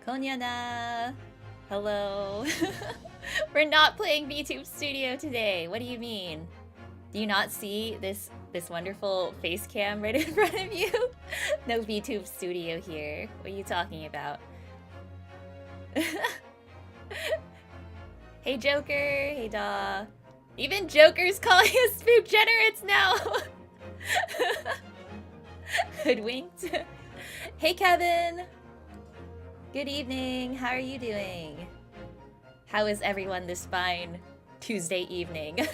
こんやな. Hello. We're not playing VTube Studio today. What do you mean? Do you not see this wonderful face cam right in front of you? No VTube Studio here. What are you talking about? Hey Joker. Hey Da. Even Joker's calling us spookgenerates now. Hoodwinked. Hey Kevin. Good evening. How are you doing? How is everyone this fine Tuesday evening?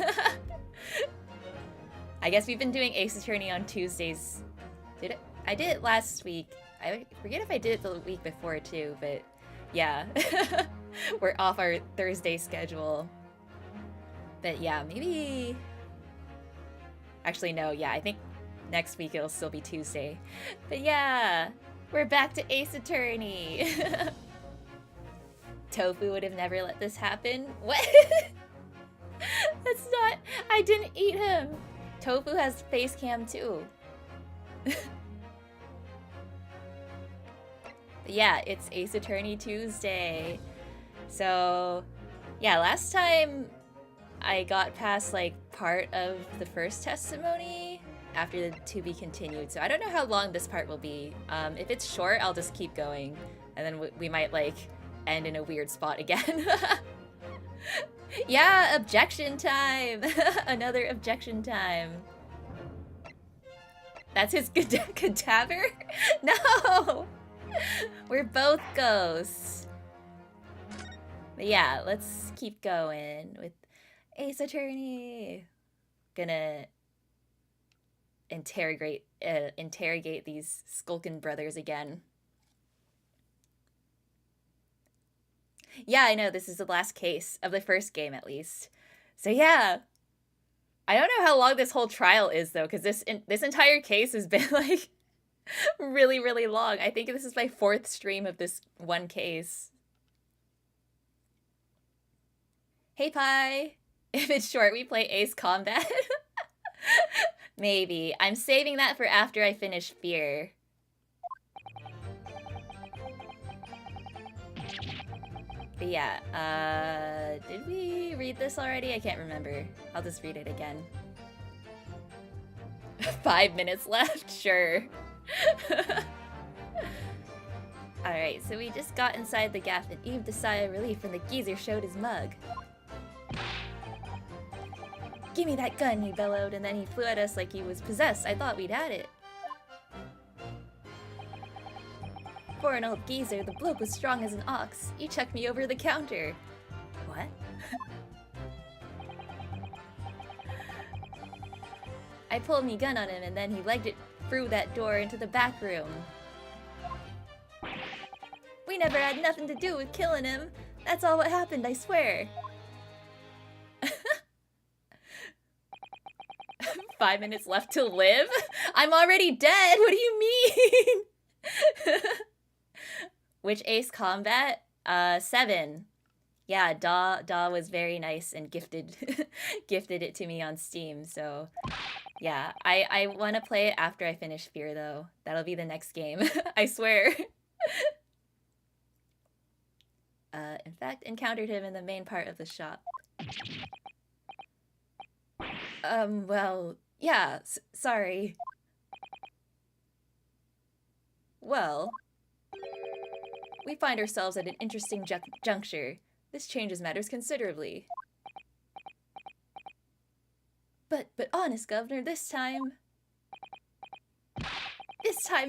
I guess we've been doing Ace Attorney on Tuesdays. I did it last week. I forget if I did it the week before too, but yeah. We're off our Thursday schedule. But yeah, maybe... Actually, no, yeah, I think next week it'll still be Tuesday. But yeah, we're back to Ace Attorney. Tofu would have never let this happen. What? That's not... I didn't eat him. Tofu has face cam too. Yeah, it's Ace Attorney Tuesday. So, yeah, last time I got past like part of the first testimony after the to be continued. So I don't know how long this part will be. If it's short, I'll just keep going, and then we might like end in a weird spot again. Yeah, objection time. Another objection time. That's his cadaver? No! We're both ghosts. But yeah, let's keep going with Ace Attorney. Gonna interrogate these Skulkin brothers again. Yeah, I know, this is the last case of the first game, at least. So yeah. I don't know how long this whole trial is, though, because this entire case has been, like, really, really long. I think this is my 4th stream of this one case. Hey, Pi! If it's short, we play Ace Combat. Maybe. I'm saving that for after I finish Fear. But yeah, did we read this already? I can't remember. I'll just read it again. 5 minutes left? Sure. Alright, so we just got inside the gaff and heaved a sigh of relief when the geezer showed his mug. Give me that gun, he bellowed, and then he flew at us like he was possessed. I thought we'd had it. For an old geezer, the bloke was strong as an ox. He chucked me over the counter. What? I pulled me gun on him and then he legged it through that door into the back room. We never had nothing to do with killing him. That's all what happened, I swear. 5 minutes left to live? I'm already dead! What do you mean? Which Ace Combat? 7. Yeah, Da was very nice and gifted it to me on Steam, so yeah. I want to play it after I finish Fear, though. That'll be the next game. I swear. In fact, encountered him in the main part of the shop. Well, yeah, sorry. Well... We find ourselves at an interesting juncture. This changes matters considerably. But honest, Governor, this time,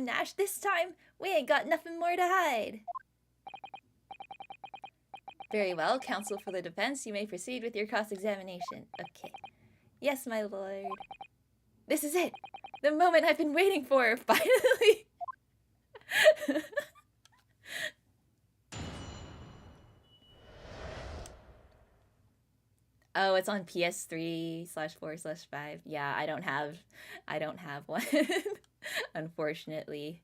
Nash, this time, we ain't got nothing more to hide. Very well, counsel for the defense, you may proceed with your cross-examination. Okay. Yes, my lord. This is it! The moment I've been waiting for, finally! Oh, it's on PS3/4/5. Yeah, I don't have one, unfortunately.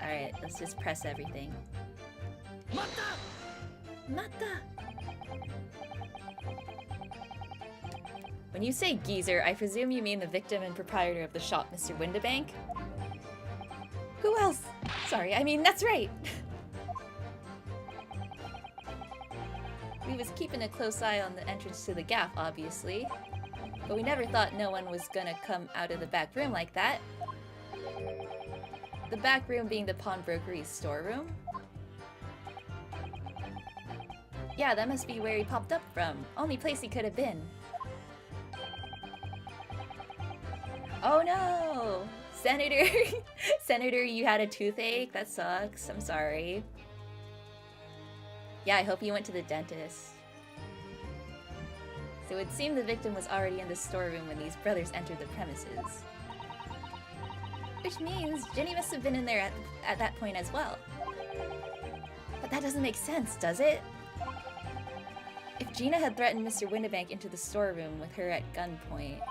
Alright, let's just press everything. Mata! Mata! When you say geezer, I presume you mean the victim and proprietor of the shop, Mr. Windabank? Who else? Sorry, I mean, that's right. We was keeping a close eye on the entrance to the gaff, obviously. But we never thought no one was gonna come out of the back room like that. The back room being the pawnbrokery's storeroom? Yeah, that must be where he popped up from. Only place he could have been. Oh no! Senator! Senator, you had a toothache? That sucks. I'm sorry. Yeah, I hope you went to the dentist. So it would seem the victim was already in the storeroom when these brothers entered the premises. Which means Jenny must have been in there at that point as well. But that doesn't make sense, does it? If Gina had threatened Mr. Windibank into the storeroom with her at gunpoint,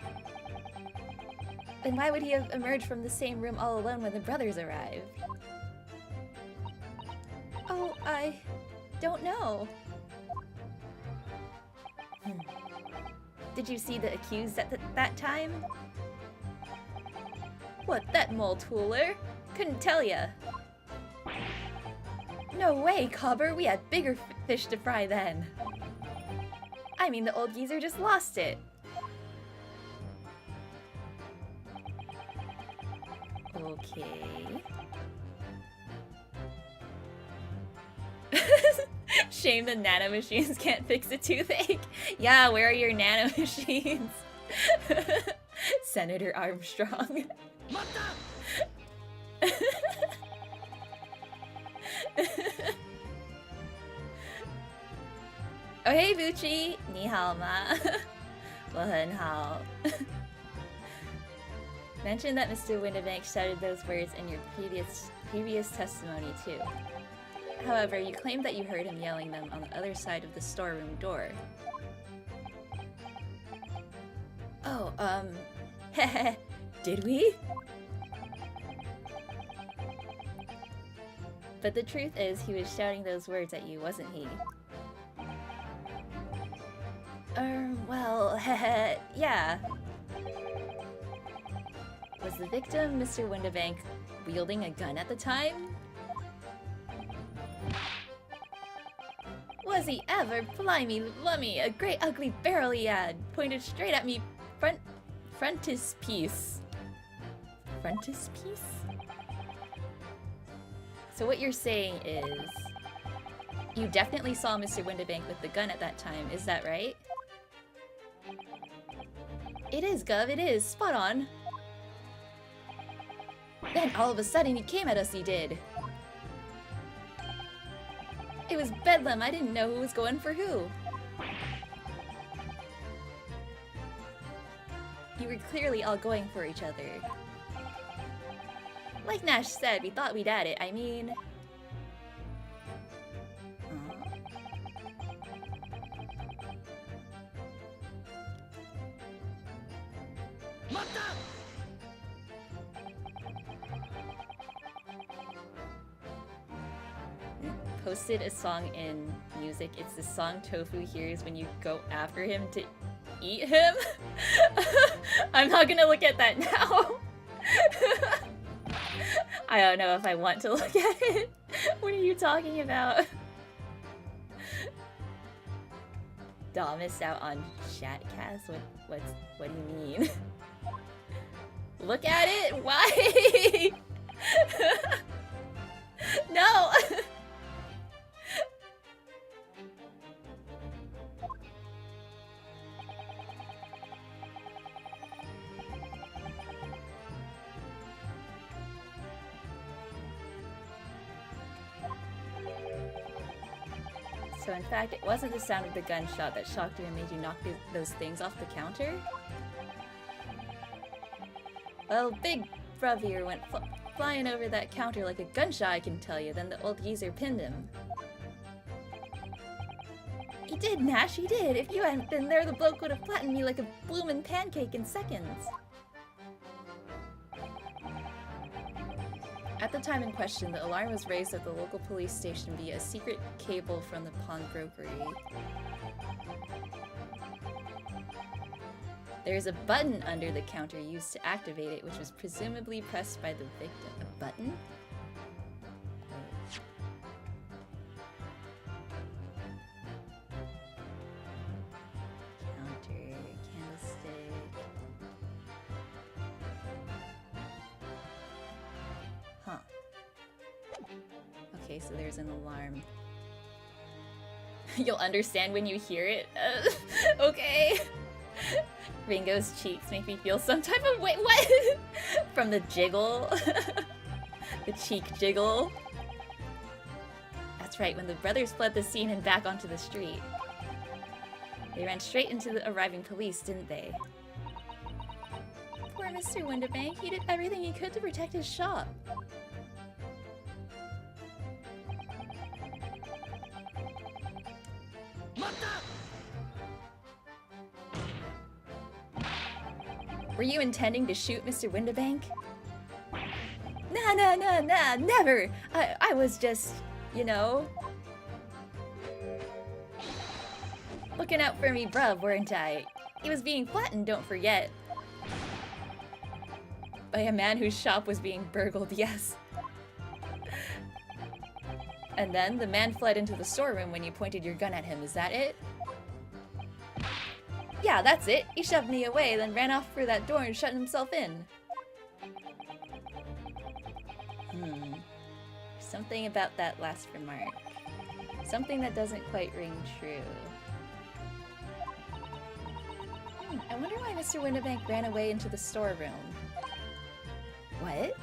then why would he have emerged from the same room all alone when the brothers arrived? Oh, I don't know. Did you see the accused at that time? What, that mole tooler? Couldn't tell ya. No way, Cobber, we had bigger fish to fry then. I mean, the old geezer just lost it. Okay. Shame the nanomachines can't fix a toothache. Yeah, where are your nanomachines? Senator Armstrong. Oh hey Bucci, 你好吗？我很好。Mention that Mr. Windibank shouted those words in your previous testimony too. However, you claimed that you heard him yelling them on the other side of the storeroom door. Oh, heh, did we? But the truth is, he was shouting those words at you, wasn't he? Well, heh, yeah. Was the victim, Mr. Windibank, wielding a gun at the time? Was he ever? Blimey, lummy, a great ugly barrel he had, pointed straight at me frontispiece. Frontispiece? So what you're saying is, you definitely saw Mr. Windibank with the gun at that time, is that right? It is, Gov, it is. Spot on. Then all of a sudden he came at us, he did. It was bedlam, I didn't know who was going for who. You were clearly all going for each other. Like Nash said, we thought we'd had it, I mean... Posted a song in music. It's the song Tofu hears when you go after him to eat him. I'm not gonna look at that now. I don't know if I want to look at it. What are you talking about? Daw missed out on Chatcast? What do you mean? Look at it? Why? No! So in fact, it wasn't the sound of the gunshot that shocked you and made you knock those things off the counter? Well, Big Bravier went flying over that counter like a gunshot, I can tell you, then the old geezer pinned him. He did, Nash, he did! If you hadn't been there, the bloke would have flattened me like a bloomin' pancake in seconds. At the time in question, the alarm was raised at the local police station via a secret cable from the pawnbrokery. There is a button under the counter used to activate it, which was presumably pressed by the victim. A button? Counter, candlestick. Huh. Okay, so there's an alarm. You'll understand when you hear it. Okay. Ringo's cheeks make me feel some type of wait, what? From the jiggle. The cheek jiggle. That's right, when the brothers fled the scene and back onto the street. They ran straight into the arriving police, didn't they? Poor Mr. Windibank, he did everything he could to protect his shop. Were you intending to shoot Mr. Windibank? Nah, never! I was just, you know... looking out for me bruv, weren't I? He was being flattened, don't forget. By a man whose shop was being burgled, yes. And then the man fled into the storeroom when you pointed your gun at him, is that it? Yeah, that's it. He shoved me away, then ran off through that door and shut himself in. Something about that last remark. Something that doesn't quite ring true. I wonder why Mr. Windibank ran away into the storeroom. What?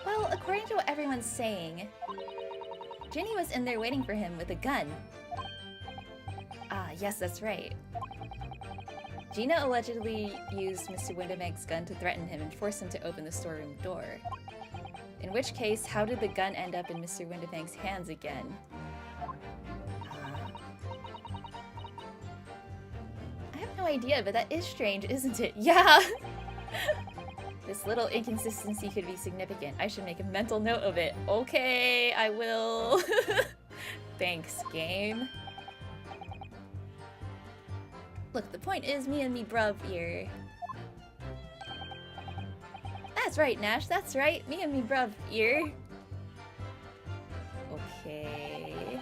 Well, according to what everyone's saying, Ginny was in there waiting for him with a gun. Ah, yes, that's right. Gina allegedly used Mr. Windibank's gun to threaten him and force him to open the storeroom door. In which case, how did the gun end up in Mr. Windibank's hands again? I have no idea, but that is strange, isn't it? Yeah! This little inconsistency could be significant. I should make a mental note of it. Okay, I will. Thanks, game. Look, the point is me and me bruv here. That's right, Nash, that's right. Me and me bruv here. Okay.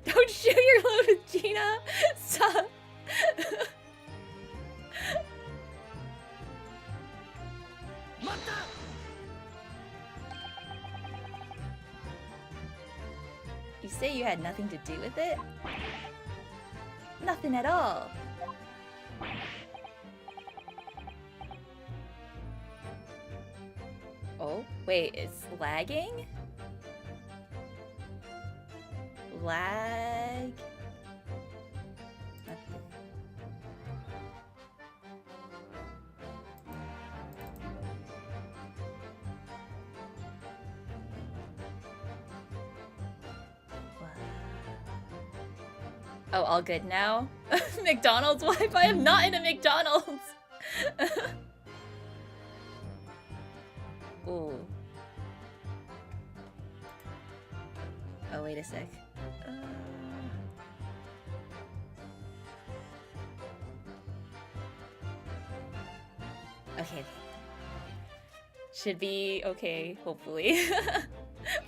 Don't shoot your load with Gina! Stop! You say you had nothing to do with it? Nothing at all. Oh, wait, it's lagging? Lag? Nothing. Oh, all good now? McDonald's Wi-Fi? I'm not in a McDonald's! Ooh. Oh, wait a sec. Okay. Should be okay, hopefully.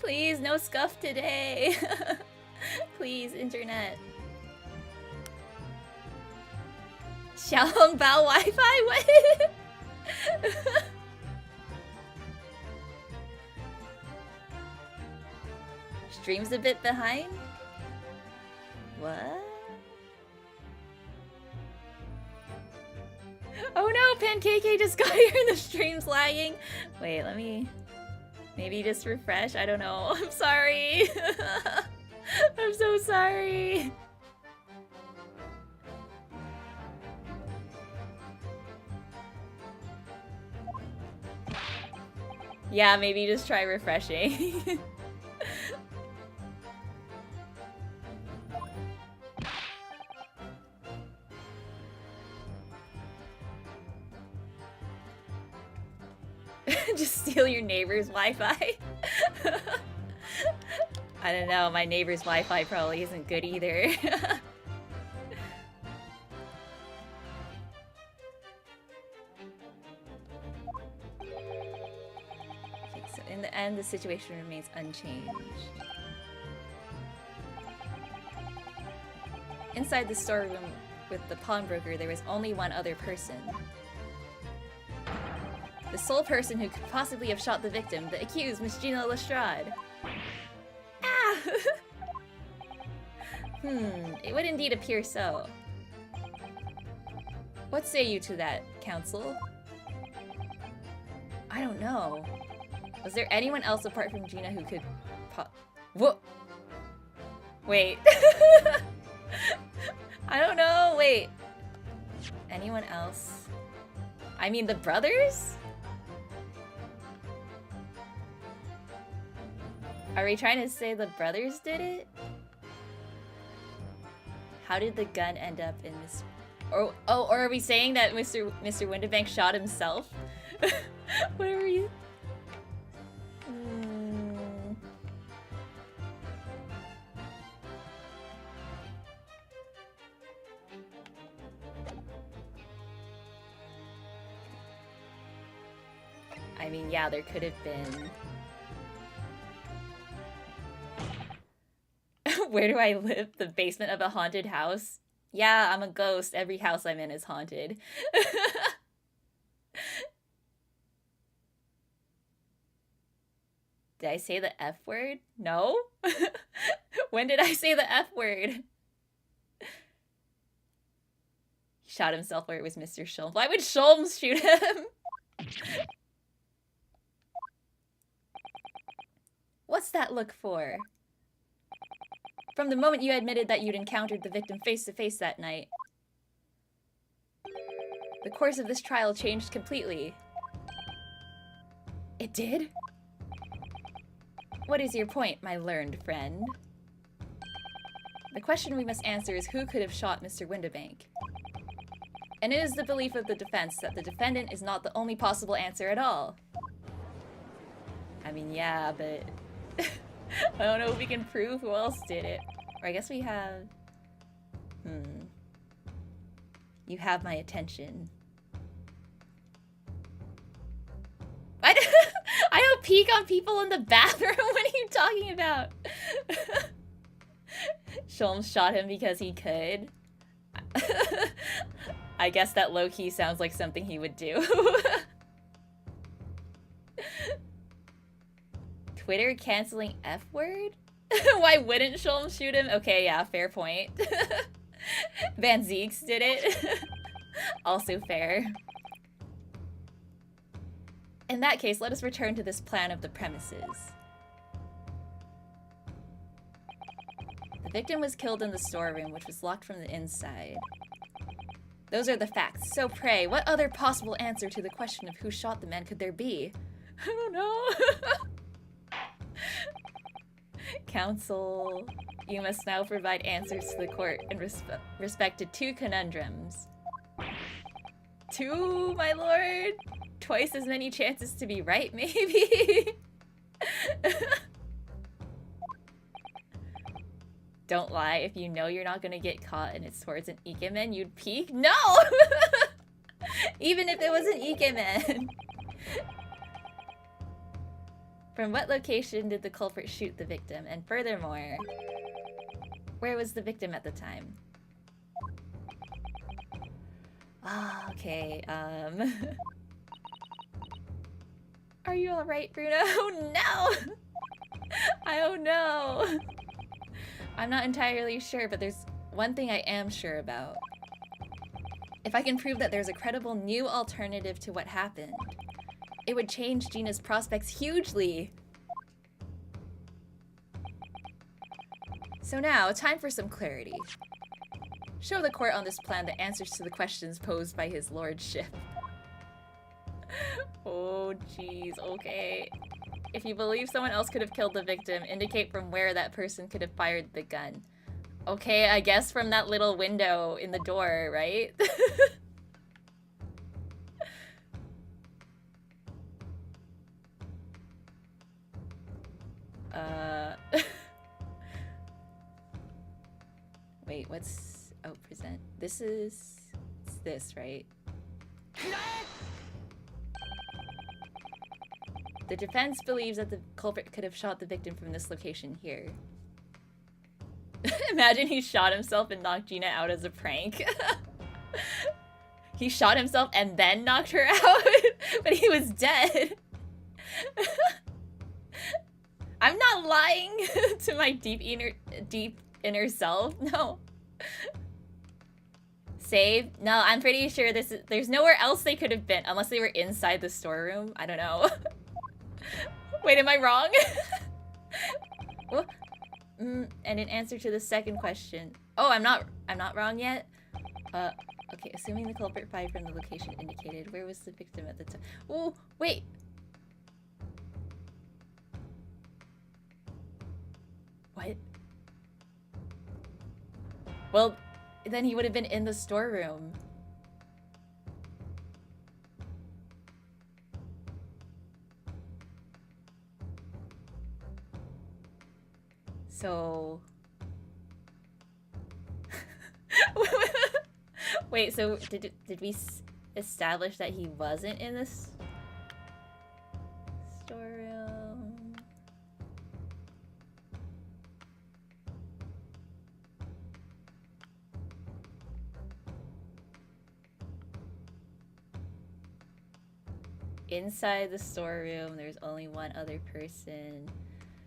Please, no scuff today! Please, internet. 小笼包 Wi-Fi? What? Stream's a bit behind? What? Oh no, Pancake just got here and the stream's lagging. Wait, let me... maybe just refresh? I don't know. I'm sorry. I'm so sorry. Yeah, maybe just try refreshing. neighbor's Wi-Fi. I don't know, my neighbor's Wi-Fi probably isn't good either. Okay, so in the end, the situation remains unchanged. Inside the storeroom with the pawnbroker, there was only one other person. The sole person who could possibly have shot the victim, the accused, Miss Gina Lestrade. Ah! It would indeed appear so. What say you to that, counsel? I don't know. Was there anyone else apart from Gina who could Whoa! Wait. I don't know, wait. Anyone else? I mean, the brothers? Are we trying to say the brothers did it? How did the gun end up in this? Or are we saying that Mr. Windibank shot himself? Whatever you. I mean, yeah, there could have been. Where do I live? The basement of a haunted house? Yeah, I'm a ghost. Every house I'm in is haunted. Did I say the F word? No? When did I say the F word? He shot himself where it was Mr. Sholmes. Why would Sholmes shoot him? What's that look for? From the moment you admitted that you'd encountered the victim face-to-face that night, the course of this trial changed completely. It did? What is your point, my learned friend? The question we must answer is who could have shot Mr. Windibank? And it is the belief of the defense that the defendant is not the only possible answer at all. I mean, yeah, but... I don't know if we can prove who else did it. Or I guess we have... You have my attention. I don't peek on people in the bathroom. What are you talking about? Sholmes shot him because he could. I guess that low-key sounds like something he would do. Twitter canceling F word? Why wouldn't Sholmes shoot him? Okay, yeah, fair point. Van Zeeks did it. Also fair. In that case, let us return to this plan of the premises. The victim was killed in the storeroom, which was locked from the inside. Those are the facts. So pray, what other possible answer to the question of who shot the man could there be? I don't know. Counsel, you must now provide answers to the court in respect to two conundrums. Two, my lord? Twice as many chances to be right, maybe? Don't lie. If you know you're not gonna get caught and it's towards an ikemen, you'd peek? No! Even if it was an ikemen. From what location did the culprit shoot the victim? And furthermore, where was the victim at the time? Ah, okay, Are you alright, Bruno? Oh no! I don't know. I'm not entirely sure, but there's one thing I am sure about. If I can prove that there's a credible new alternative to what happened, it would change Gina's prospects hugely. So now, time for some clarity. Show the court on this plan the answers to the questions posed by his lordship. Oh, jeez, okay. If you believe someone else could have killed the victim, indicate from where that person could have fired the gun. Okay, I guess from that little window in the door, right? Wait, what's... Oh, present. This is... It's this, right? The defense believes that the culprit could have shot the victim from this location here. Imagine he shot himself and knocked Gina out as a prank. He shot himself and then knocked her out, but he was dead. I'm not lying to my deep inner self. No. Save? No, I'm pretty sure there's nowhere else they could have been unless they were inside the storeroom. I don't know. Wait, am I wrong? And in answer to the second question. Oh, I'm not wrong yet. Okay, assuming the culprit fired from the location indicated, where was the victim at the time? Oh, wait. What? Well, then he would have been in the storeroom. So... Wait, so did we establish that he wasn't in this storeroom? Inside the storeroom, there's only one other person.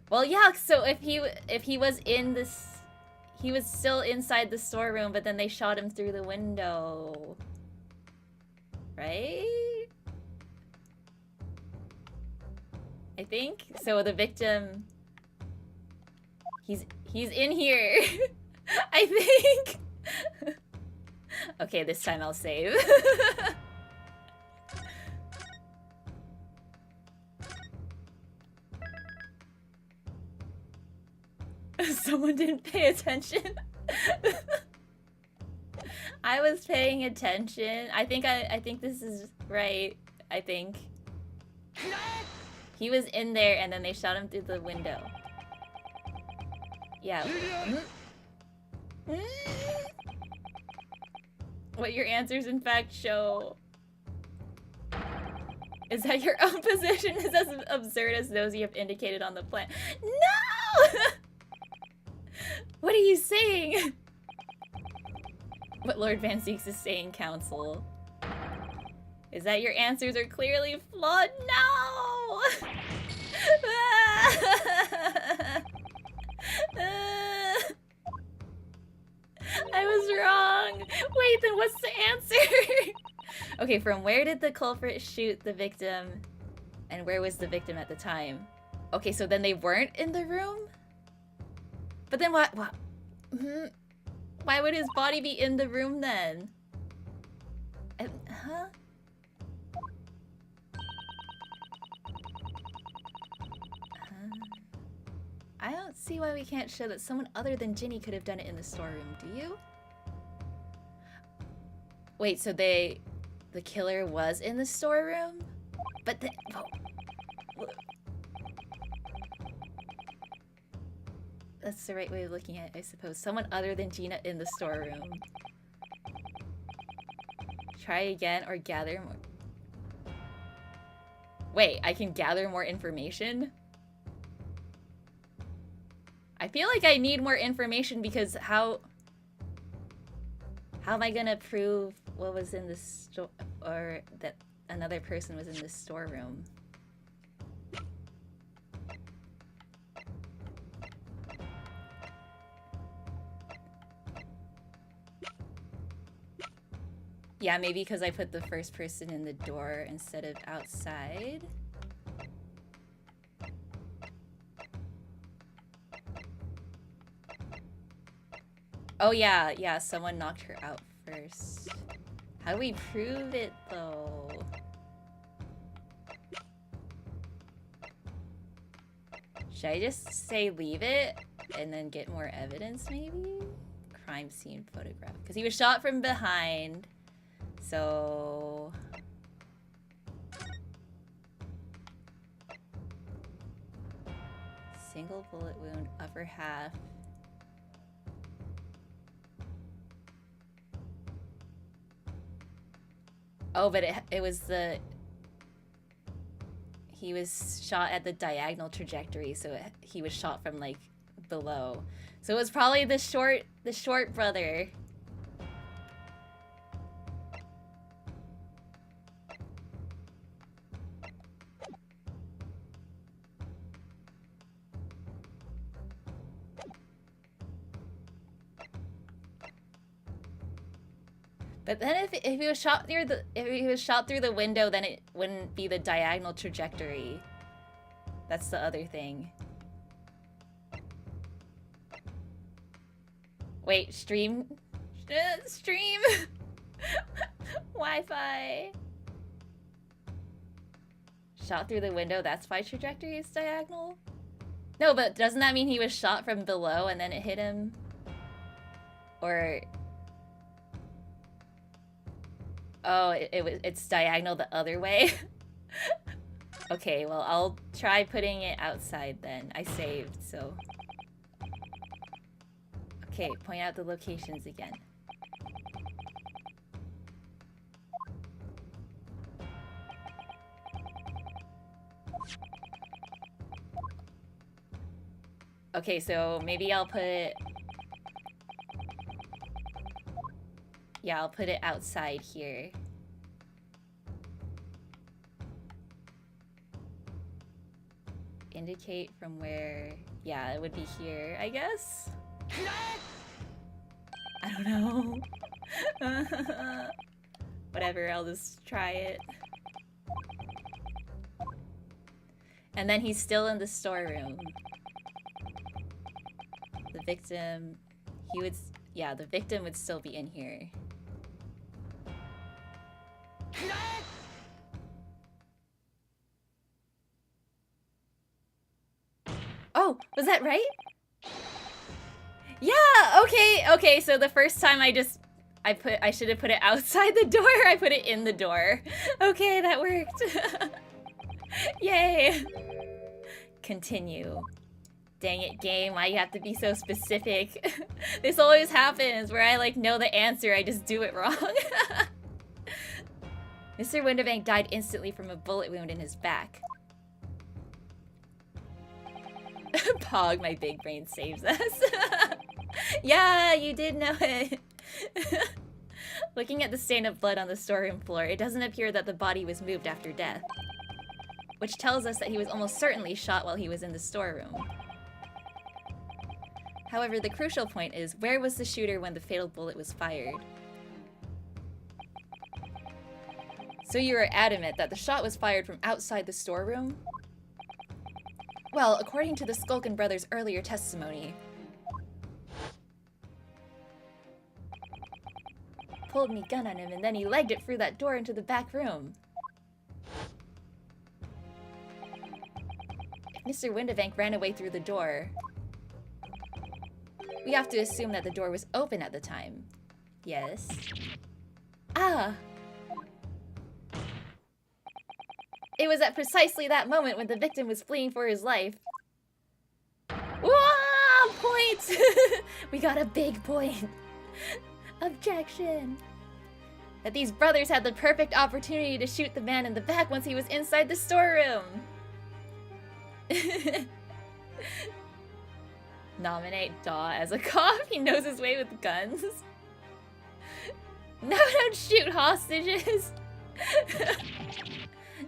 Well, yeah, so if he was in this... He was still inside the storeroom, but then they shot him through the window. Right? I think. So the victim... He's in here. I think. Okay, this time I'll save. Someone didn't pay attention. I was paying attention. I think this is right. I think. He was in there and then they shot him through the window. Yeah. What your answers in fact show is that your own position is as absurd as those you have indicated on the plan. No! What are you saying? What Lord Van Seeks is saying, Council, is that your answers are clearly flawed. No! I was wrong. Wait, then what's the answer? Okay, from where did the culprit shoot the victim? And where was the victim at the time? Okay, so then they weren't in the room? But then what? Why would his body be in the room then? Huh? I don't see why we can't show that someone other than Ginny could have done it in the storeroom, do you? Wait, so the killer was in the storeroom? But the... Oh. That's the right way of looking at it, I suppose. Someone other than Gina in the storeroom. Try again or gather more... Wait, I can gather more information? I feel like I need more information because how am I gonna prove what was in the store or that another person was in the storeroom? Yeah, maybe because I put the first person in the door instead of outside. Oh yeah, someone knocked her out first. How do we prove it though? Should I just say leave it and then get more evidence maybe? Crime scene photograph. Because he was shot from behind. So... Single bullet wound, upper half. Oh, but it was the... He was shot at the diagonal trajectory, so he was shot from, like, below. So it was probably the short brother. But then if he was shot through the window, then it wouldn't be the diagonal trajectory. That's the other thing. Wait, stream Wi-Fi. Shot through the window, that's why trajectory is diagonal? No, but doesn't that mean he was shot from below and then it hit him? Or... Oh, it's diagonal the other way? Okay, well, I'll try putting it outside then. I saved, so... Okay, point out the locations again. Okay, so maybe I'll put... Yeah, I'll put it outside here. Indicate from where... Yeah, it would be here, I guess? I don't know. Whatever, I'll just try it. And then he's still in the storeroom. The victim... He would... Yeah, the victim would still be in here. Oh, was that right? Yeah, okay, so the first time I should have put it outside the door, I put it in the door. Okay, that worked. Yay. Continue. Dang it, game, why you have to be so specific? This always happens, where I, like, know the answer, I just do it wrong. Mr. Winterbank died instantly from a bullet wound in his back. Pog, my big brain saves us. Yeah, you did know it. Looking at the stain of blood on the storeroom floor, it doesn't appear that the body was moved after death. Which tells us that he was almost certainly shot while he was in the storeroom. However, the crucial point is, where was the shooter when the fatal bullet was fired? So you are adamant that the shot was fired from outside the storeroom? Well, according to the Skulkin brothers' earlier testimony, pulled me gun on him and then he legged it through that door into the back room. If Mr. Winterbank ran away through the door, we have to assume that the door was open at the time. Yes. Ah! It was at precisely that moment when the victim was fleeing for his life. Whoa! Point! We got a big point. Objection. That these brothers had the perfect opportunity to shoot the man in the back once he was inside the storeroom. Nominate Daw as a cop. He knows his way with guns. No, don't shoot hostages.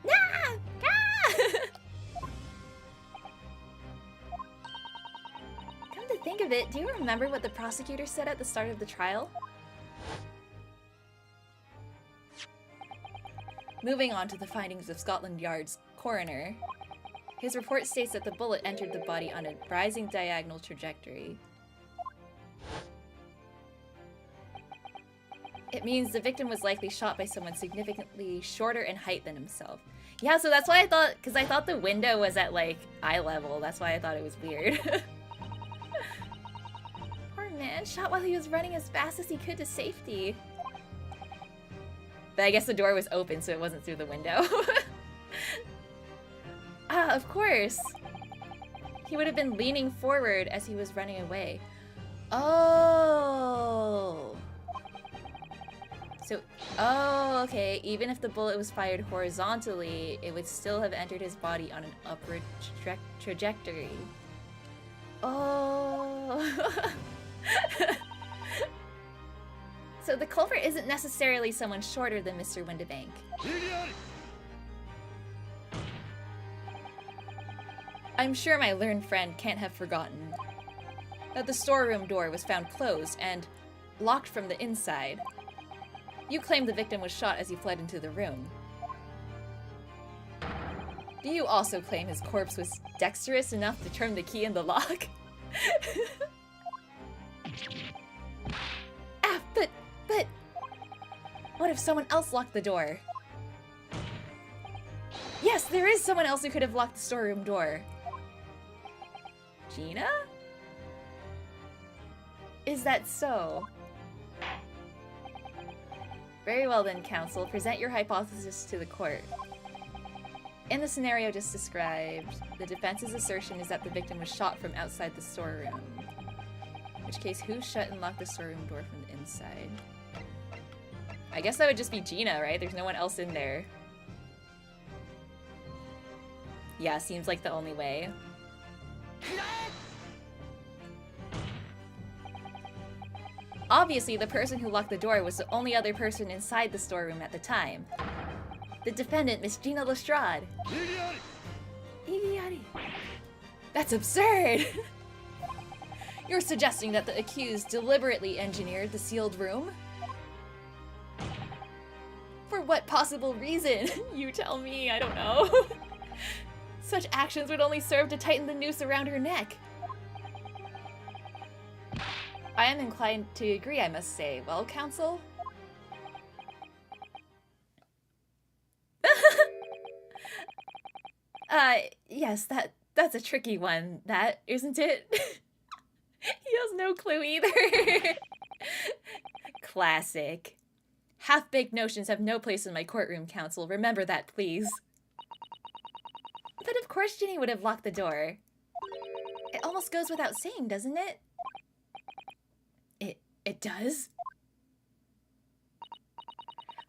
Nah! Ah! Come to think of it, do you remember what the prosecutor said at the start of the trial? Moving on to the findings of Scotland Yard's coroner. His report states that the bullet entered the body on a rising diagonal trajectory. It means the victim was likely shot by someone significantly shorter in height than himself. Yeah, so that's why I thought, because I thought the window was at, like, eye level. That's why I thought it was weird. Poor man, shot while he was running as fast as he could to safety. But I guess the door was open, so it wasn't through the window. Ah, of course. He would have been leaning forward as he was running away. Oh. So, oh, okay. Even if the bullet was fired horizontally, it would still have entered his body on an upward trajectory. Oh. So the culprit isn't necessarily someone shorter than Mr. Windibank. I'm sure my learned friend can't have forgotten that the storeroom door was found closed and locked from the inside. You claim the victim was shot as he fled into the room. Do you also claim his corpse was dexterous enough to turn the key in the lock? But... What if someone else locked the door? Yes, there is someone else who could have locked the storeroom door. Gina? Is that so? Very well then, counsel. Present your hypothesis to the court. In the scenario just described, the defense's assertion is that the victim was shot from outside the storeroom. In which case, who shut and locked the storeroom door from the inside? I guess that would just be Gina, right? There's no one else in there. Yeah, seems like the only way. Obviously, the person who locked the door was the only other person inside the storeroom at the time. The defendant, Miss Gina Lestrade. That's absurd! You're suggesting that the accused deliberately engineered the sealed room? For what possible reason? You tell me, I don't know. Such actions would only serve to tighten the noose around her neck. I am inclined to agree, I must say. Well, counsel? Yes, that's a tricky one. That, isn't it? He has no clue either. Classic. Half-baked notions have no place in my courtroom, counsel. Remember that, please. But of course Ginny would have locked the door. It almost goes without saying, doesn't it? It does?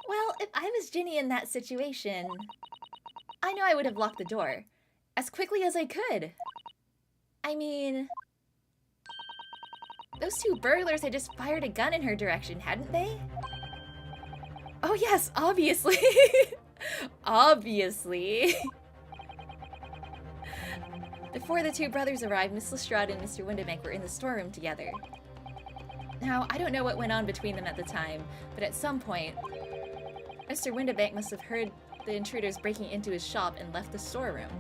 Well, if I was Ginny in that situation, I know I would have locked the door. As quickly as I could. I mean... Those two burglars had just fired a gun in her direction, hadn't they? Oh yes, obviously! Obviously! Before the two brothers arrived, Miss Lestrade and Mr. Windibank were in the storeroom together. Now, I don't know what went on between them at the time, but at some point, Mr. Windibank must have heard the intruders breaking into his shop and left the storeroom.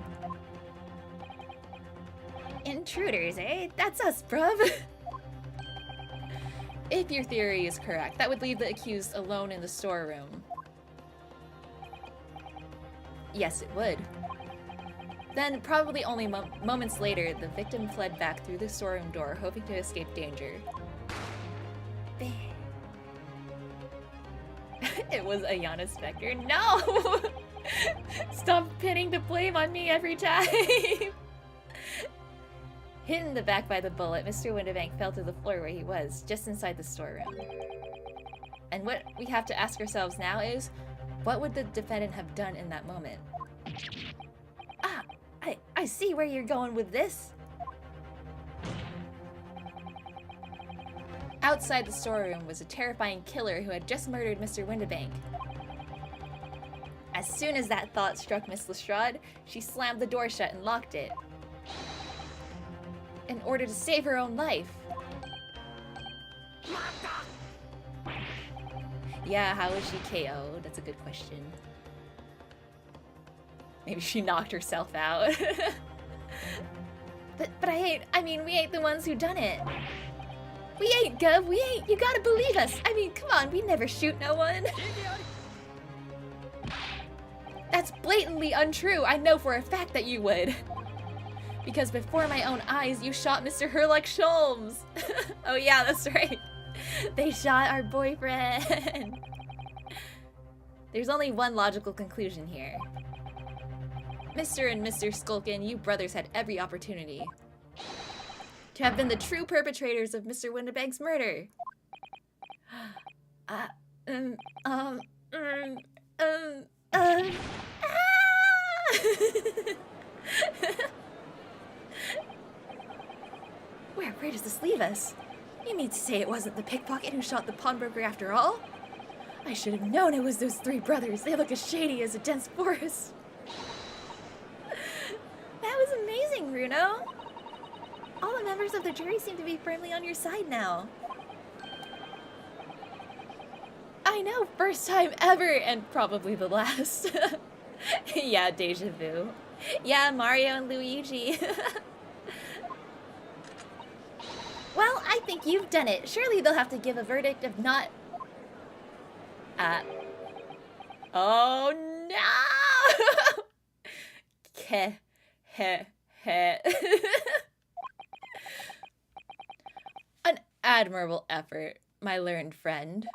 Intruders, eh? That's us, bruv! If your theory is correct, that would leave the accused alone in the storeroom. Yes, it would. Then, probably only moments later, the victim fled back through the storeroom door, hoping to escape danger. It was Ayana Spector. No! Stop pinning the blame on me every time! Hit in the back by the bullet, Mr. Windibank fell to the floor where he was, just inside the storeroom. And what we have to ask ourselves now is, what would the defendant have done in that moment? Ah, I see where you're going with this. Outside the storeroom was a terrifying killer who had just murdered Mr. Windibank. As soon as that thought struck Miss Lestrade, she slammed the door shut and locked it. In order to save her own life. Yeah, how was she KO'd? That's a good question. Maybe she knocked herself out. But I mean, we ain't the ones who done it. We ain't, Gov, we ain't. You gotta believe us. I mean, come on, we never shoot no one. That's blatantly untrue. I know for a fact that you would. Because before my own eyes, you shot Mr. Herlock Sholmes. Oh yeah, that's right. They shot our boyfriend. There's only one logical conclusion here. Mr. and Mr. Skulkin, you brothers had every opportunity. to have been the true perpetrators of Mr. Windibank's murder. Where does this leave us? You mean to say it wasn't the pickpocket who shot the pawnbroker after all? I should have known it was those three brothers. They look as shady as a dense forest. That was amazing, Runo. All the members of the jury seem to be firmly on your side now. I know, first time ever, and probably the last. Yeah, deja vu. Yeah, Mario and Luigi. Well, I think you've done it. Surely they'll have to give a verdict of not... Oh no! Heh, heh, heh. An admirable effort, my learned friend.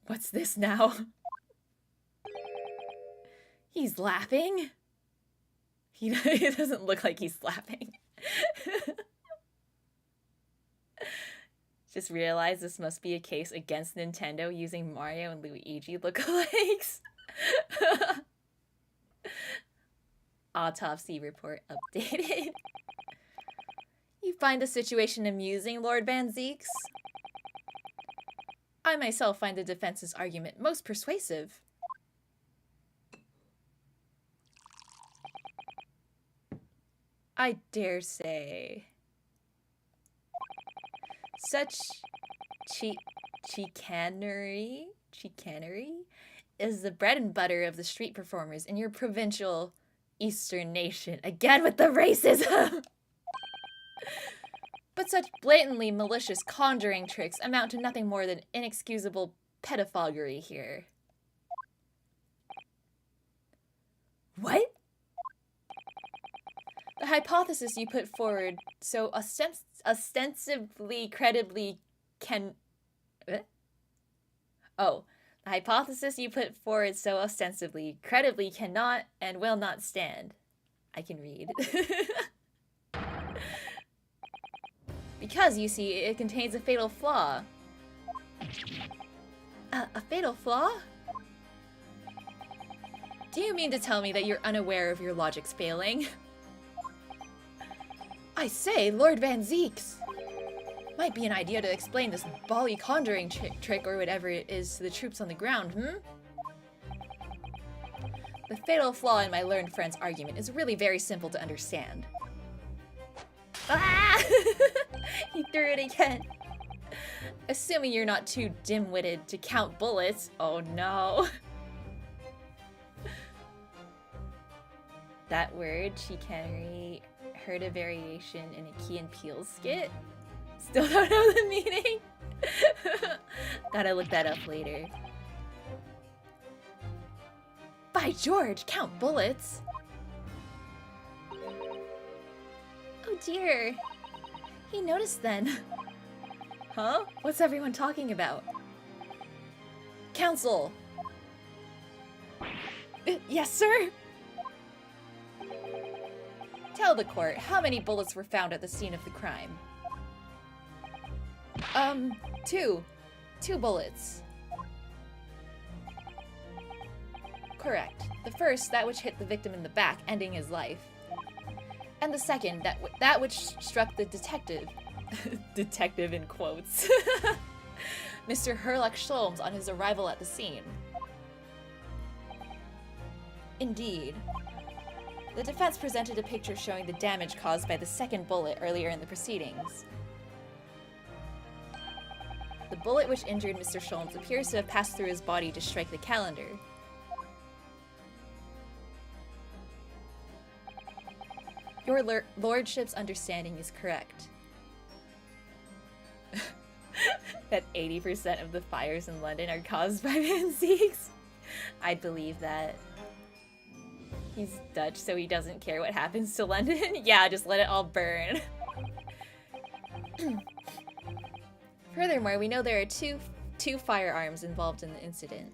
What's this now? He's laughing? He doesn't look like he's laughing. Just realized this must be a case against Nintendo using Mario and Luigi lookalikes. Autopsy report updated. You find the situation amusing, Lord Van Zeeks? I myself find the defense's argument most persuasive. I dare say. Such chicanery is the bread and butter of the street performers in your provincial eastern nation. Again with the racism! But such blatantly malicious conjuring tricks amount to nothing more than inexcusable pedophagy here. What? The hypothesis you put forward so ostensibly credibly can... Oh, the hypothesis you put forward so ostensibly credibly cannot and will not stand. I can read. Because, you see, it contains a fatal flaw. A fatal flaw? Do you mean to tell me that you're unaware of your logic's failing? I say, Lord Van Zeeks! Might be an idea to explain this bally conjuring trick or whatever it is to the troops on the ground, The fatal flaw in my learned friend's argument is really very simple to understand. Ah! He threw it again. Assuming you're not too dim-witted to count bullets. Oh no. That word, chicanery, heard a variation in a Key and Peele skit. Still don't know the meaning. Gotta look that up later. By George, count bullets. Oh dear. He noticed then. Huh? What's everyone talking about? Counsel! Yes, sir? Tell the court, how many bullets were found at the scene of the crime? Two. 2 bullets. Correct. The first, that which hit the victim in the back, ending his life. And the second, that which struck the detective. Detective in quotes. Mr. Herlock Sholmes on his arrival at the scene. Indeed. The defense presented a picture showing the damage caused by the second bullet earlier in the proceedings. The bullet which injured Mr. Sholmes appears to have passed through his body to strike the calendar. Your lordship's understanding is correct. That 80% of the fires in London are caused by Van Zeeks? I'd believe that. He's Dutch, so he doesn't care what happens to London. Yeah, just let it all burn. Furthermore, we know there are two firearms involved in the incident.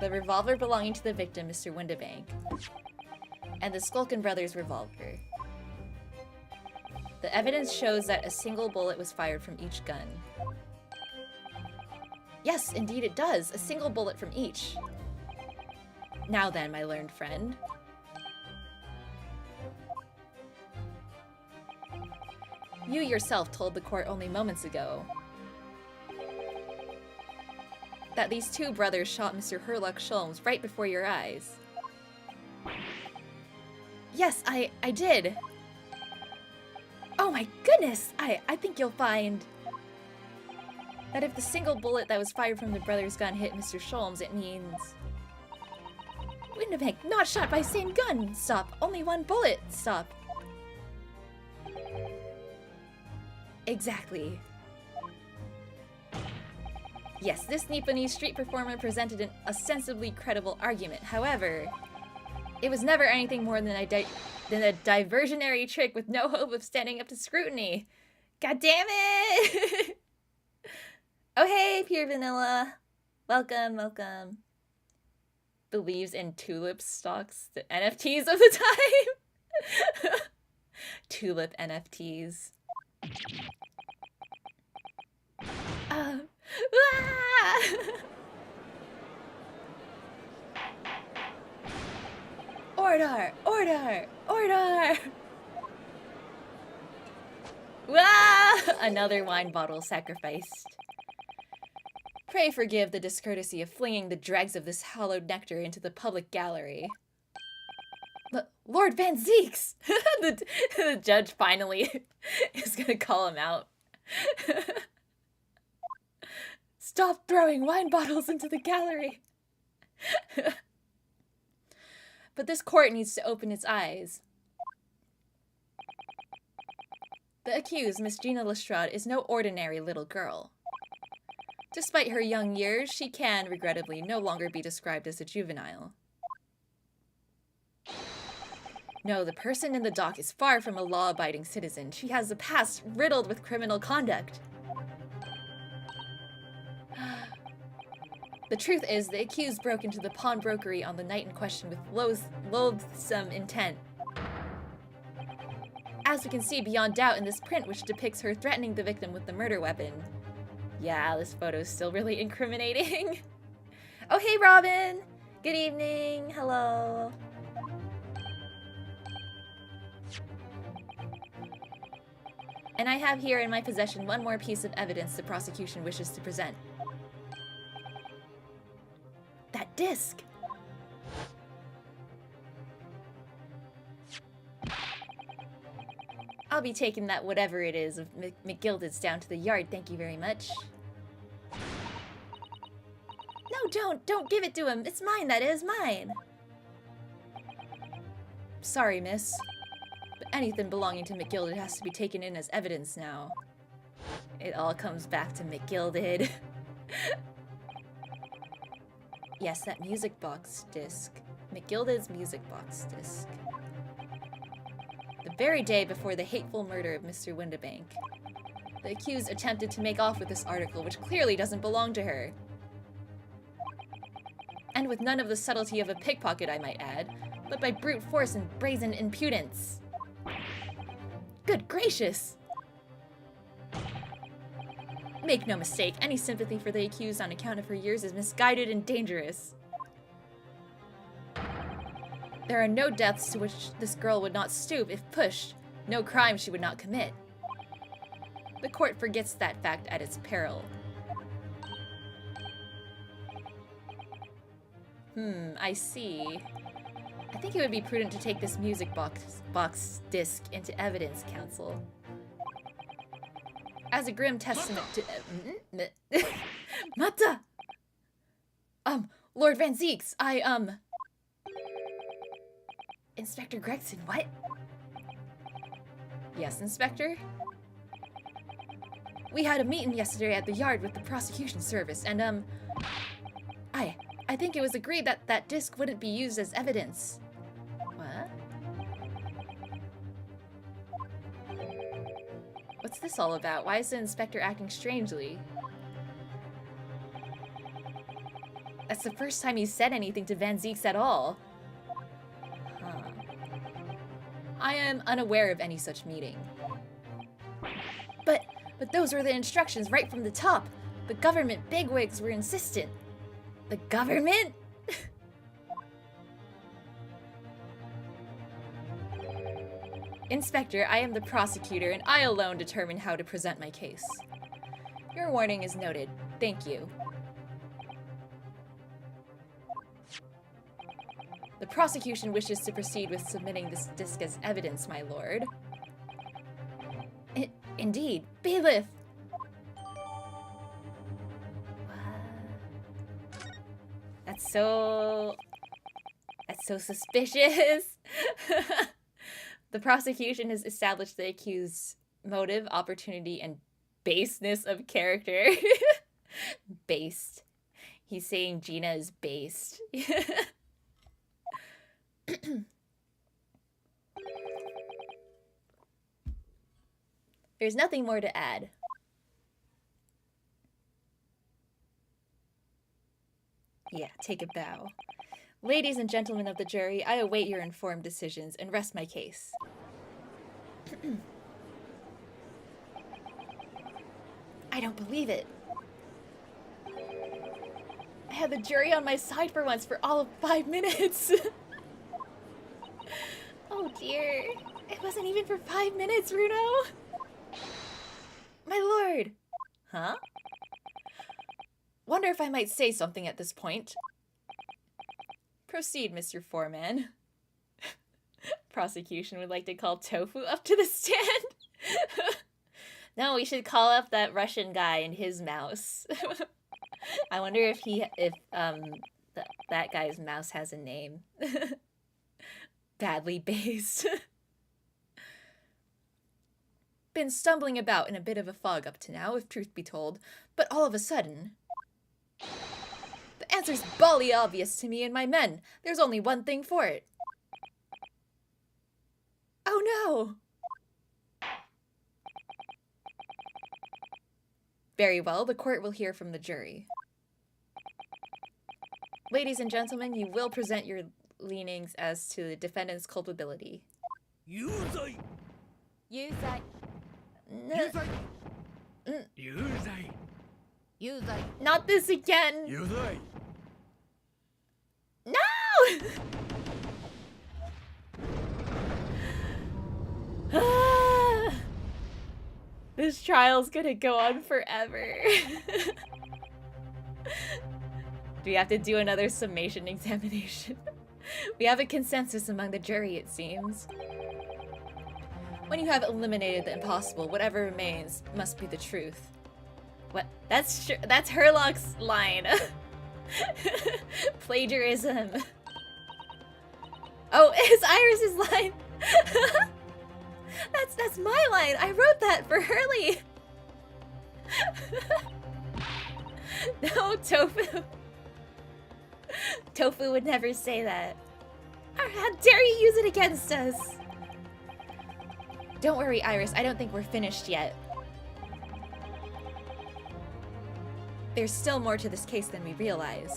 The revolver belonging to the victim, Mr. Windibank, and the Skulkin brothers' revolver. The evidence shows that a single bullet was fired from each gun. Yes, indeed it does. A single bullet from each. Now then, my learned friend. You yourself told the court only moments ago that these two brothers shot Mr. Herlock Sholmes right before your eyes. Yes, I did. Oh my goodness! I think you'll find that if the single bullet that was fired from the brother's gun hit Mr. Sholmes, it means... Windabank, not shot by same gun! Stop! Only one bullet! Stop! Exactly. Yes, this Nipponese street performer presented an ostensibly credible argument. However, it was never anything more than a diversionary trick with no hope of standing up to scrutiny. God damn it! Oh hey, Pure Vanilla. Welcome, welcome. Believes in tulip stocks, the NFTs of the time. Tulip NFTs. Order! Order! Order! Wah! Another wine bottle sacrificed. Pray forgive the discourtesy of flinging the dregs of this hallowed nectar into the public gallery. Lord Van Zeeks! the judge finally is gonna call him out. Stop throwing wine bottles into the gallery! But this court needs to open its eyes. The accused, Miss Gina Lestrade, is no ordinary little girl. Despite her young years, she can, regrettably, no longer be described as a juvenile. No, the person in the dock is far from a law-abiding citizen. She has a past riddled with criminal conduct. The truth is, the accused broke into the pawnbrokery on the night in question with loathsome intent. As we can see beyond doubt in this print which depicts her threatening the victim with the murder weapon. Yeah, this photo's still really incriminating. Oh, hey, Robin! Good evening. Hello. And I have here in my possession one more piece of evidence the prosecution wishes to present. That disc! I'll be taking that whatever it is of McGilded's down to the yard, thank you very much. No, don't give it to him. It's mine, that is, mine. Sorry, miss. But anything belonging to McGilded has to be taken in as evidence now. It all comes back to McGilded. Yes, that music box disc. McGilded's music box disc. The very day before the hateful murder of Mr. Windabank, the accused attempted to make off with this article, which clearly doesn't belong to her. And with none of the subtlety of a pickpocket, I might add, but by brute force and brazen impudence. Good gracious! Make no mistake, any sympathy for the accused on account of her years is misguided and dangerous. There are no depths to which this girl would not stoop if pushed, no crime she would not commit. The court forgets that fact at its peril. I see. I think it would be prudent to take this music box disc into evidence, counsel. As a grim testament to... Mata! Lord Van Zeeks, Inspector Gregson, what? Yes, Inspector? We had a meeting yesterday at the yard with the prosecution service, and, I think it was agreed that that disc wouldn't be used as evidence. What? What's this all about? Why is the inspector acting strangely? That's the first time he's said anything to Van Zeeks at all. Huh. I am unaware of any such meeting. But those were the instructions right from the top. The government bigwigs were insistent. The government? Inspector, I am the prosecutor, and I alone determine how to present my case. Your warning is noted. Thank you. The prosecution wishes to proceed with submitting this disc as evidence, my lord. Indeed. Bailiff! That's so suspicious. The prosecution has established the accused's motive, opportunity, and baseness of character. Based. He's saying Gina is based. There's nothing more to add. Yeah, take a bow. Ladies and gentlemen of the jury, I await your informed decisions and rest my case. I don't believe it. I had the jury on my side for once for all of 5 minutes. Oh dear. It wasn't even for 5 minutes, Bruno. My lord. Huh? Wonder if I might say something at this point. Proceed, Mr. Foreman. Prosecution would like to call Tofu up to the stand. No, we should call up that Russian guy and his mouse. I wonder if that guy's mouse has a name. Badly based. Been stumbling about in a bit of a fog up to now, if truth be told, but all of a sudden... The answer's bally obvious to me and my men. There's only one thing for it. Oh no! Very well, the court will hear from the jury. Ladies and gentlemen, you will present your leanings as to the defendant's culpability. Yuzai! Yuzai! Yuzai! Yuzai! Yuzai! Not this again! Yuzai! No! This trial's gonna go on forever. Do we have to do another summation examination? We have a consensus among the jury, it seems. When you have eliminated the impossible, whatever remains must be the truth. What? That's Herlock's line. Plagiarism. Oh, it's Iris's line. That's my line. I wrote that for Hurley. No, Tofu. Tofu would never say that. How dare you use it against us? Don't worry, Iris. I don't think we're finished yet. There's still more to this case than we realize.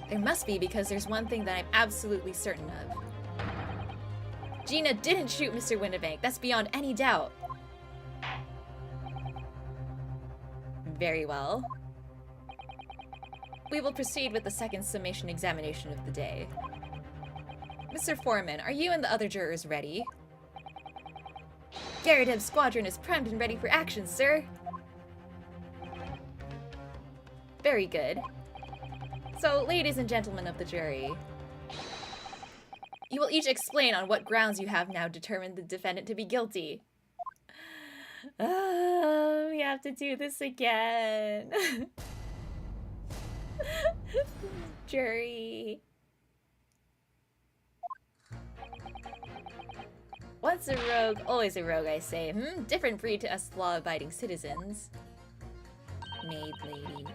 There must be, because there's one thing that I'm absolutely certain of. Gina didn't shoot Mr. Windibank. That's beyond any doubt. Very well. We will proceed with the second summation examination of the day. Mr. Foreman, are you and the other jurors ready? Garadev's squadron is primed and ready for action, sir. Very good. So, ladies and gentlemen of the jury, you will each explain on what grounds you have now determined the defendant to be guilty. We have to do this again. Jury. Once a rogue, always a rogue, I say. Different breed to us law-abiding citizens. Maid lady.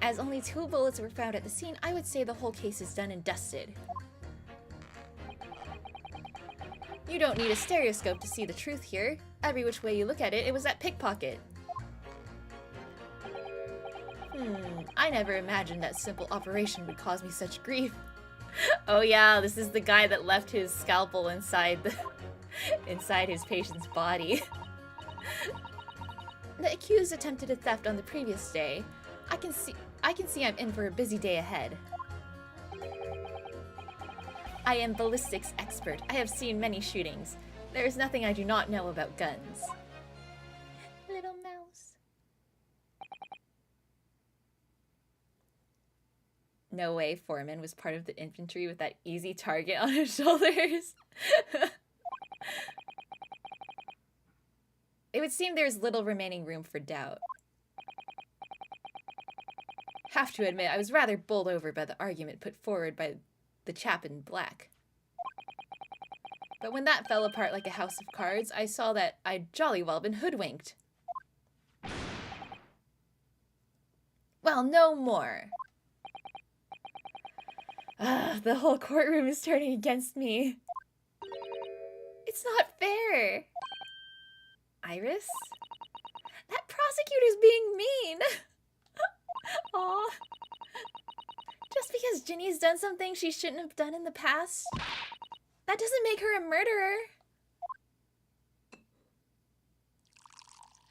As only 2 bullets were found at the scene, I would say the whole case is done and dusted. You don't need a stereoscope to see the truth here. Every which way you look at it, it was that pickpocket. I never imagined that simple operation would cause me such grief. Oh yeah, this is the guy that left his scalpel inside his patient's body. The accused attempted a theft on the previous day. I can see I'm in for a busy day ahead. I am ballistics expert. I have seen many shootings. There is nothing I do not know about guns. Little mouse. No way Foreman was part of the infantry with that easy target on his shoulders. It would seem there's little remaining room for doubt. Have to admit, I was rather bowled over by the argument put forward by the chap in black. But when that fell apart like a house of cards, I saw that I'd jolly well been hoodwinked. Well, no more. The whole courtroom is turning against me. It's not fair. Iris? That prosecutor's being mean. Aw. Just because Ginny's done something she shouldn't have done in the past, that doesn't make her a murderer.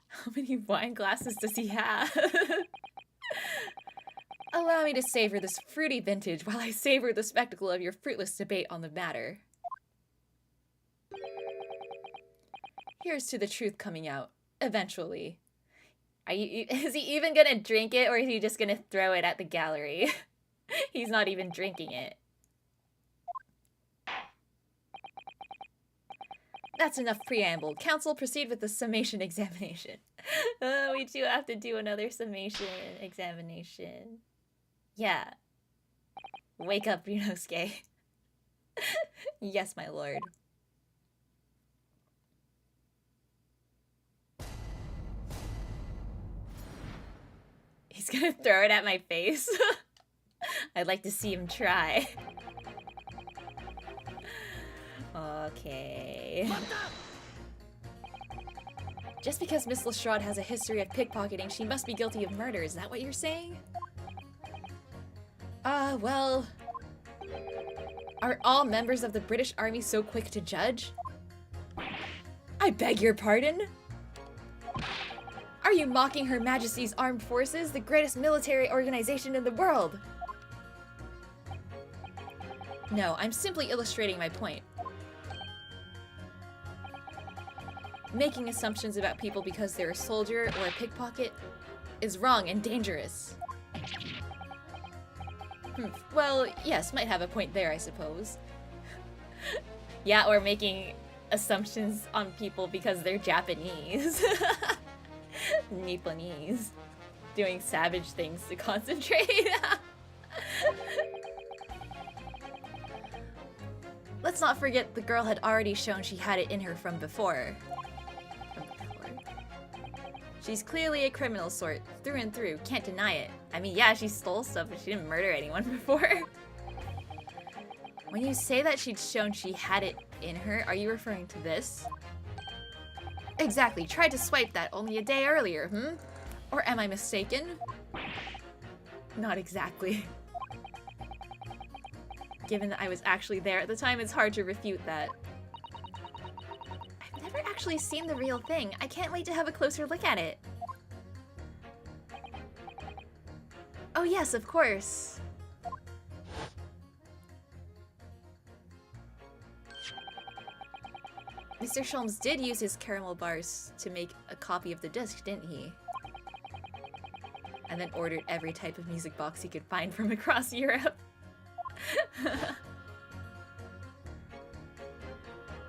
How many wine glasses does he have? Allow me to savor this fruity vintage while I savor the spectacle of your fruitless debate on the matter. Here's to the truth coming out, eventually. Is he even gonna drink it, or is he just gonna throw it at the gallery? He's not even drinking it. That's enough preamble. Counsel, proceed with the summation examination. We do have to do another summation examination. Yeah. Wake up, Ryunosuke. Yes, my lord. He's gonna throw it at my face. I'd like to see him try. Okay. Just because Miss Lestrade has a history of pickpocketing, she must be guilty of murder. Is that what you're saying? Well... Are all members of the British Army so quick to judge? I beg your pardon? Are you mocking Her Majesty's Armed Forces, the greatest military organization in the world? No, I'm simply illustrating my point. Making assumptions about people because they're a soldier or a pickpocket is wrong and dangerous. Well, yes, might have a point there, I suppose. Yeah, or making assumptions on people because they're Japanese. Nipponese. Doing savage things to concentrate. Let's not forget the girl had already shown she had it in her from before. She's clearly a criminal sort, through and through, can't deny it. I mean, yeah, she stole stuff, but she didn't murder anyone before. When you say that she'd shown she had it in her, are you referring to this? Exactly, tried to swipe that only a day earlier, Or am I mistaken? Not exactly. Given that I was actually there at the time, it's hard to refute that. I've never actually seen the real thing. I can't wait to have a closer look at it. Oh yes, of course. Mr. Sholmes did use his caramel bars to make a copy of the disc, didn't he? And then ordered every type of music box he could find from across Europe.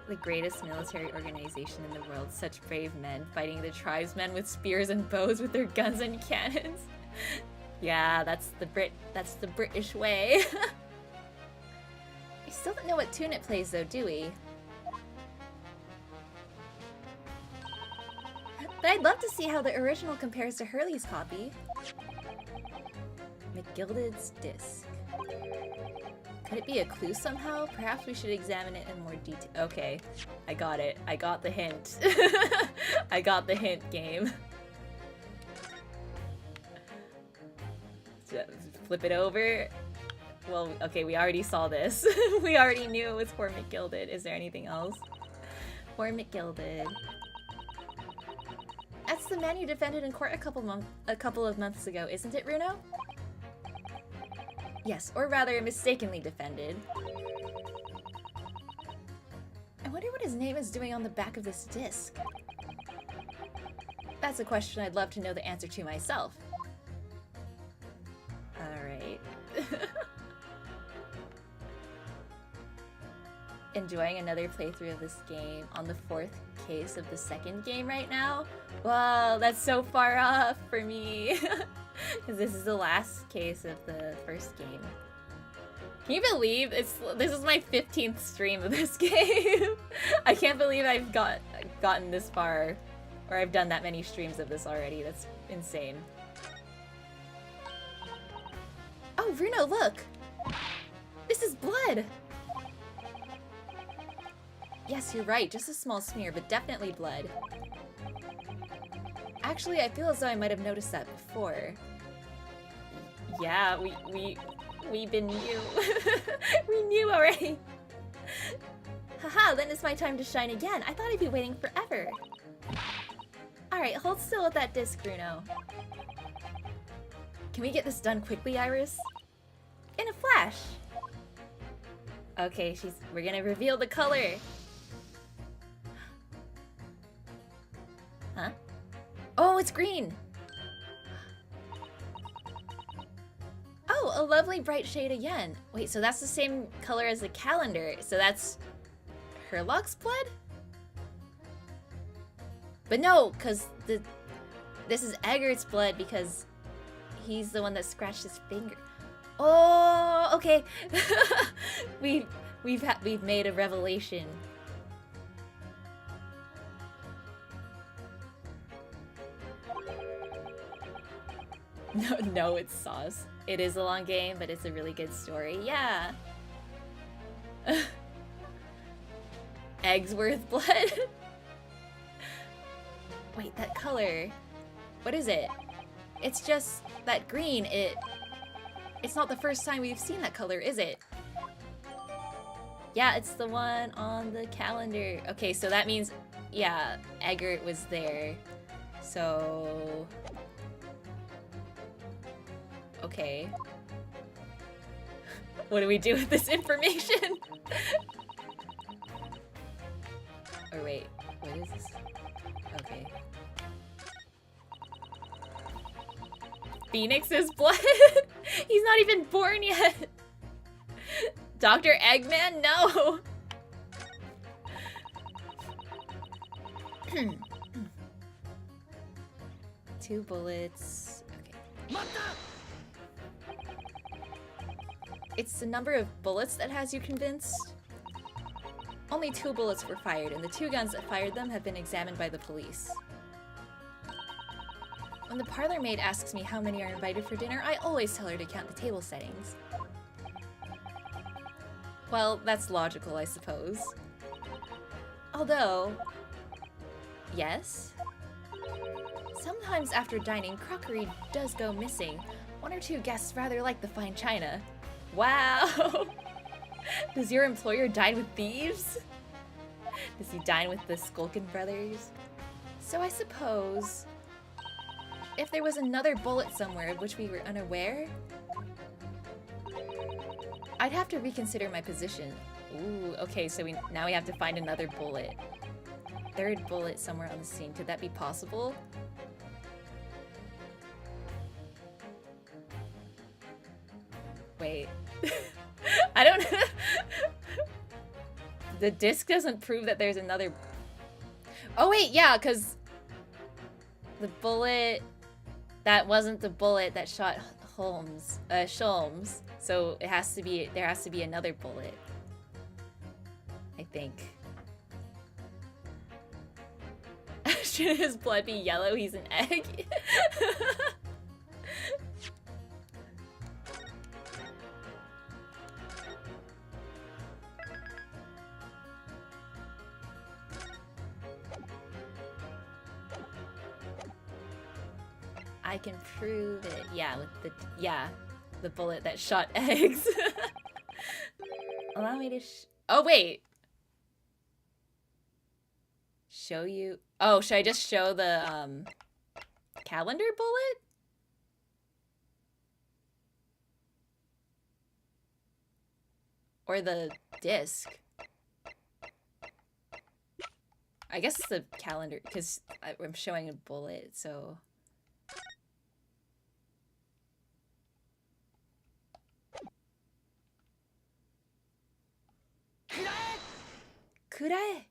The greatest military organization in the world, such brave men, fighting the tribesmen with spears and bows with their guns and cannons. Yeah, that's the British way. We still don't know what tune it plays though, do we? But I'd love to see how the original compares to Hurley's copy. McGilded's disc. Could it be a clue somehow? Perhaps we should examine it in more detail. Okay, I got it. I got the hint. I got the hint, game. Flip it over. Well, okay, we already saw this. We already knew it was for McGilded. Is there anything else? For McGilded. That's the man you defended in court a couple of months ago, isn't it, Runo? Yes, or rather, mistakenly defended. I wonder what his name is doing on the back of this disc. That's a question I'd love to know the answer to myself. Alright. Enjoying another playthrough of this game on the 4th case of the 2nd game right now? Wow, that's so far off for me. Because this is the last case of the 1st game. Can you believe this is my 15th stream of this game? I can't believe I've gotten this far, or I've done that many streams of this already. That's insane. Oh, Runo, look! This is blood! Yes, you're right. Just a small smear, but definitely blood. Actually, I feel as though I might have noticed that before. Yeah, we've been new. We knew already. Haha, then it's my time to shine again. I thought I'd be waiting forever. Alright, hold still with that disc, Bruno. Can we get this done quickly, Iris? In a flash. Okay, we're gonna reveal the color. Huh? Oh, it's green! Oh, a lovely bright shade again. Wait, so that's the same color as the calendar. So that's Herlock's blood? But no, because this is Eggert's blood because he's the one that scratched his finger. Oh, okay. We've made a revelation. No, it's sauce. It is a long game, but it's a really good story. Yeah. Eggsworth blood. Wait, that color. What is it? It's just that green. It's not the first time we've seen that color, is it? Yeah, it's the one on the calendar. Okay, so that means, yeah, Eggert was there. So... okay. What do we do with this information? Or wait, what is this? Okay. Phoenix's blood? He's not even born yet! Dr. Eggman? No! 2 bullets. Okay. It's the number of bullets that has you convinced? Only 2 bullets were fired, and the 2 guns that fired them have been examined by the police. When the parlor maid asks me how many are invited for dinner, I always tell her to count the table settings. Well, that's logical, I suppose. Although... yes? Sometimes after dining, crockery does go missing. 1 or 2 guests rather like the fine china. Wow! Does your employer dine with thieves? Does he dine with the Skulkin brothers? So I suppose... if there was another bullet somewhere of which we were unaware, I'd have to reconsider my position. Ooh, okay, so now we have to find another bullet. 3rd bullet somewhere on the scene. Could that be possible? Wait. I don't know. The disc doesn't prove that there's another... oh wait, yeah, because the bullet... that wasn't the bullet that shot Sholmes. So there has to be another bullet. I think. Should his blood be yellow? He's an egg. I can prove it. Yeah, with the bullet that shot eggs. Allow me to oh wait. show you? Oh, should I just show the calendar bullet? Or the disc? I guess the calendar, because I'm showing a bullet, so... Kurae!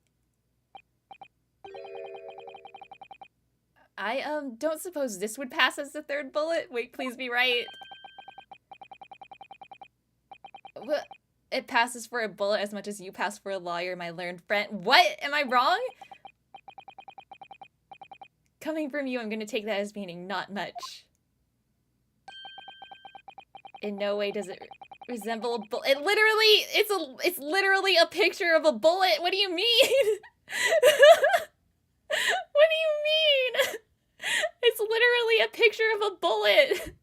I, don't suppose this would pass as the third bullet? Wait, please be right. What? It passes for a bullet as much as you pass for a lawyer, my learned friend. What? Am I wrong? Coming from you, I'm gonna take that as meaning not much. In no way does it resemble a bullet. It literally, it's literally a picture of a bullet. What do you mean? What do you mean? It's literally a picture of a bullet.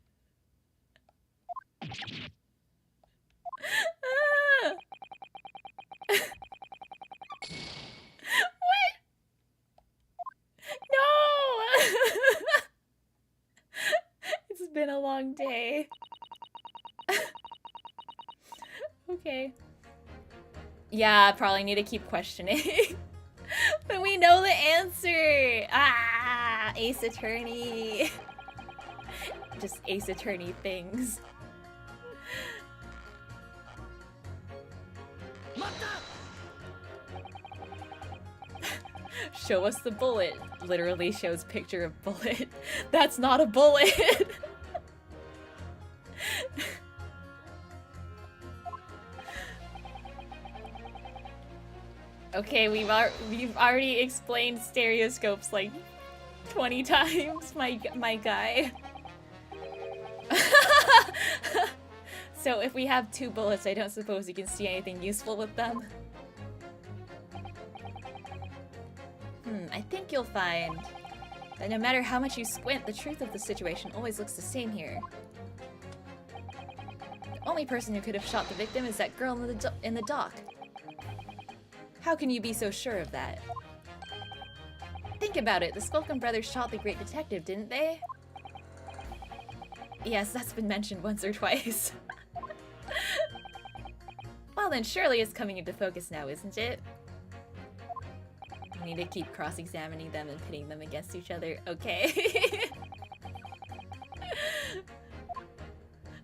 What? No! It's been a long day. Okay. Yeah, probably need to keep questioning. But we know the answer! Ah! Ace Attorney. Just Ace Attorney things. Show us the bullet. Literally shows picture of bullet. That's not a bullet! Okay, we've already explained stereoscopes like 20 times, my guy. So if we have 2 bullets, I don't suppose you can see anything useful with them. I think you'll find that no matter how much you squint, the truth of the situation always looks the same here. The only person who could have shot the victim is that girl in the dock. How can you be so sure of that? Think about it, the Skulkin brothers shot the great detective, didn't they? Yes, that's been mentioned once or twice. Well then, surely it's coming into focus now, isn't it? We need to keep cross-examining them and pitting them against each other. Okay.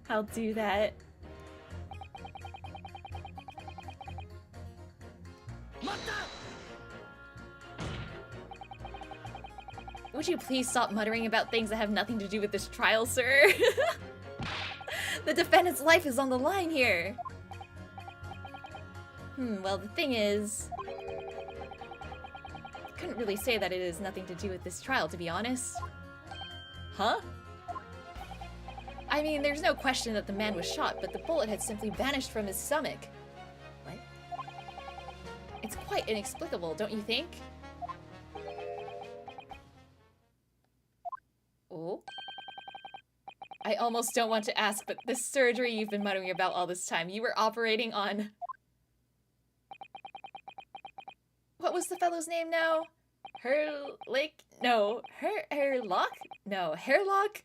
I'll do that. Would you please stop muttering about things that have nothing to do with this trial, sir? The defendant's life is on the line here. Well, the thing is... I couldn't really say that it has nothing to do with this trial, to be honest. Huh? I mean, there's no question that the man was shot, but the bullet had simply vanished from his stomach. What? It's quite inexplicable, don't you think? Oh? I almost don't want to ask, but this surgery you've been muttering about all this time, you were operating on... What was the fellow's name now? Herlick? No. Herlock? No. Hairlock?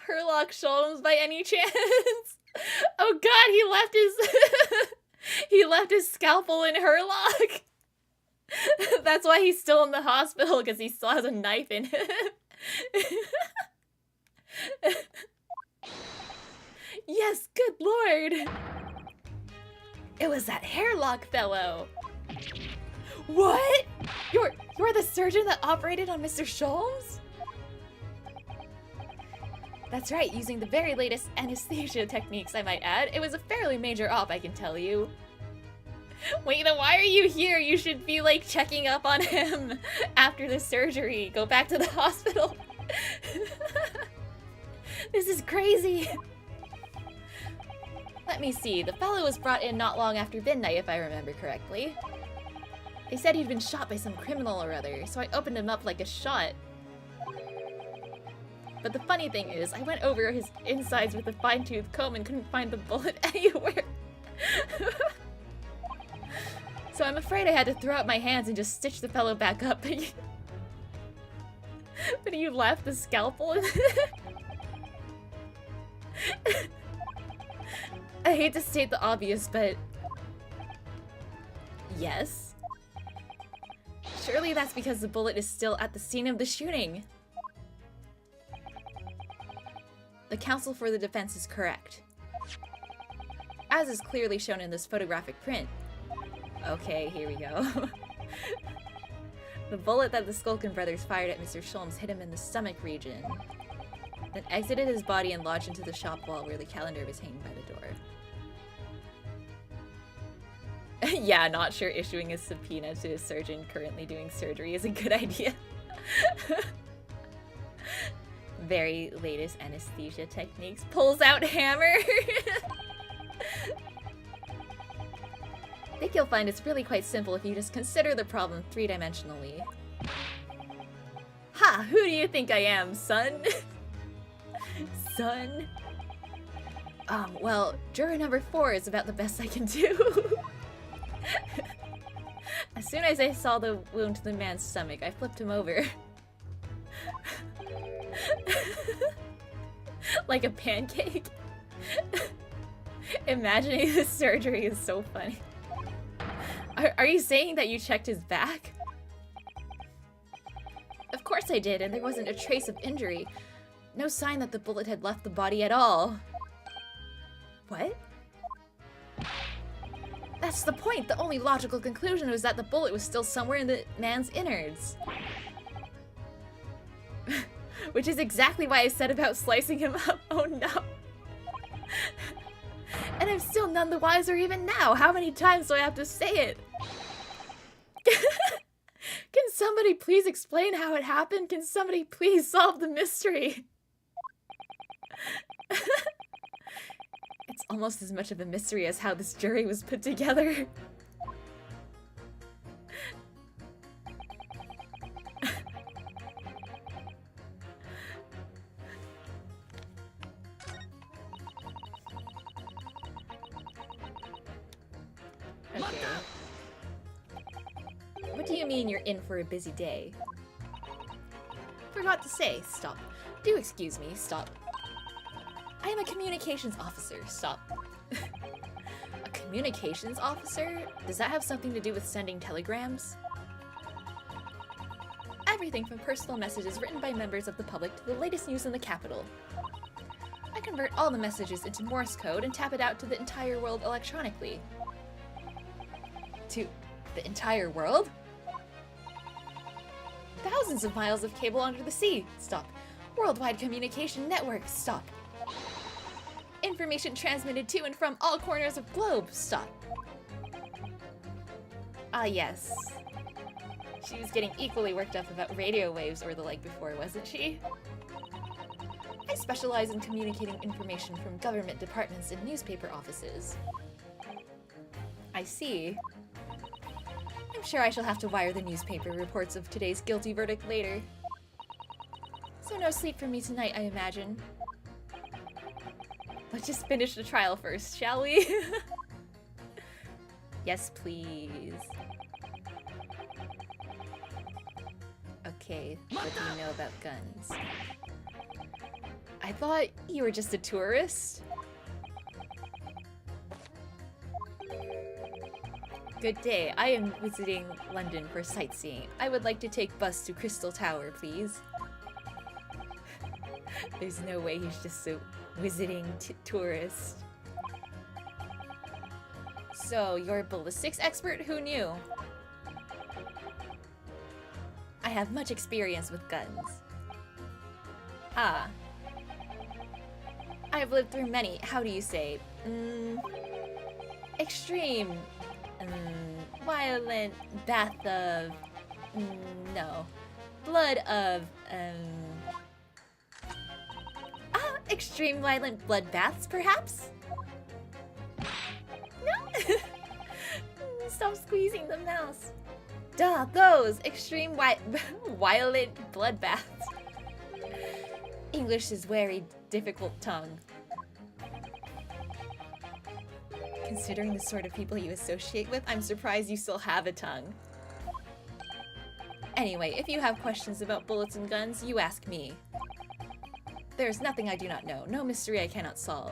Herlock Sholmes by any chance? Oh god, he left his... he left his scalpel in Herlock! That's why he's still in the hospital, because he still has a knife in him. Yes, good lord! It was that Hairlock fellow! What? You're the surgeon that operated on Mr. Sholmes? That's right, using the very latest anesthesia techniques, I might add. It was a fairly major op, I can tell you. Wait, then why are you here? You should be, like, checking up on him after the surgery. Go back to the hospital. This is crazy. Let me see. The fellow was brought in not long after midnight, if I remember correctly. They said he'd been shot by some criminal or other, so I opened him up like a shot. But the funny thing is, I went over his insides with a fine-tooth comb and couldn't find the bullet anywhere. So I'm afraid I had to throw up my hands and just stitch the fellow back up. But you left the scalpel in I hate to state the obvious, but... Yes? Surely that's because the bullet is still at the scene of the shooting. The counsel for the defense is correct, as is clearly shown in this photographic print. Okay, here we go. The bullet that the Skulkin brothers fired at Mr. Sholmes hit him in the stomach region, then exited his body and lodged into the shop wall where the calendar was hanging by the door. Yeah, not sure issuing a subpoena to a surgeon currently doing surgery is a good idea. Very latest anesthesia techniques. Pulls out hammer! I think you'll find it's really quite simple if you just consider the problem three-dimensionally. Ha! Who do you think I am, son? Son? Well, juror number 4 is about the best I can do. As soon as I saw the wound to the man's stomach, I flipped him over. Like a pancake. Imagining this surgery is so funny. Are you saying that you checked his back? Of course I did, and there wasn't a trace of injury. No sign that the bullet had left the body at all. What? That's the point! The only logical conclusion was that the bullet was still somewhere in the man's innards. Which is exactly why I said about slicing him up. Oh no. And I'm still none the wiser even now. How many times do I have to say it? Can somebody please explain how it happened? Can somebody please solve the mystery? It's almost as much of a mystery as how this jury was put together. Okay. What do you mean you're in for a busy day? Forgot to say, stop. Do excuse me, stop. I am a communications officer, stop. A communications officer? Does that have something to do with sending telegrams? Everything from personal messages written by members of the public to the latest news in the capital. I convert all the messages into Morse code and tap it out to the entire world electronically. To the entire world? Thousands of miles of cable under the sea, stop. Worldwide communication network, stop. Information transmitted to and from all corners of globe, stop. Ah yes. She was getting equally worked up about radio waves or the like before, wasn't she? I specialize in communicating information from government departments and newspaper offices. I see. I'm sure I shall have to wire the newspaper reports of today's guilty verdict later. So no sleep for me tonight, I imagine. Let's just finish the trial first, shall we? Yes, please. Okay, what do you know about guns? I thought you were just a tourist. Good day, I am visiting London for sightseeing. I would like to take bus to Crystal Tower, please. There's no way he's just a visiting tourist. So, you're a ballistics expert? Who knew? I have much experience with guns. Ah. I have lived through many, how do you say, extreme, violent bath of, no, blood of, extreme violent bloodbaths, perhaps? No? Stop squeezing the mouse. Duh, those! Extreme violent bloodbaths. English is very difficult tongue. Considering the sort of people you associate with, I'm surprised you still have a tongue. Anyway, if you have questions about bullets and guns, you ask me. There's nothing I do not know, no mystery I cannot solve.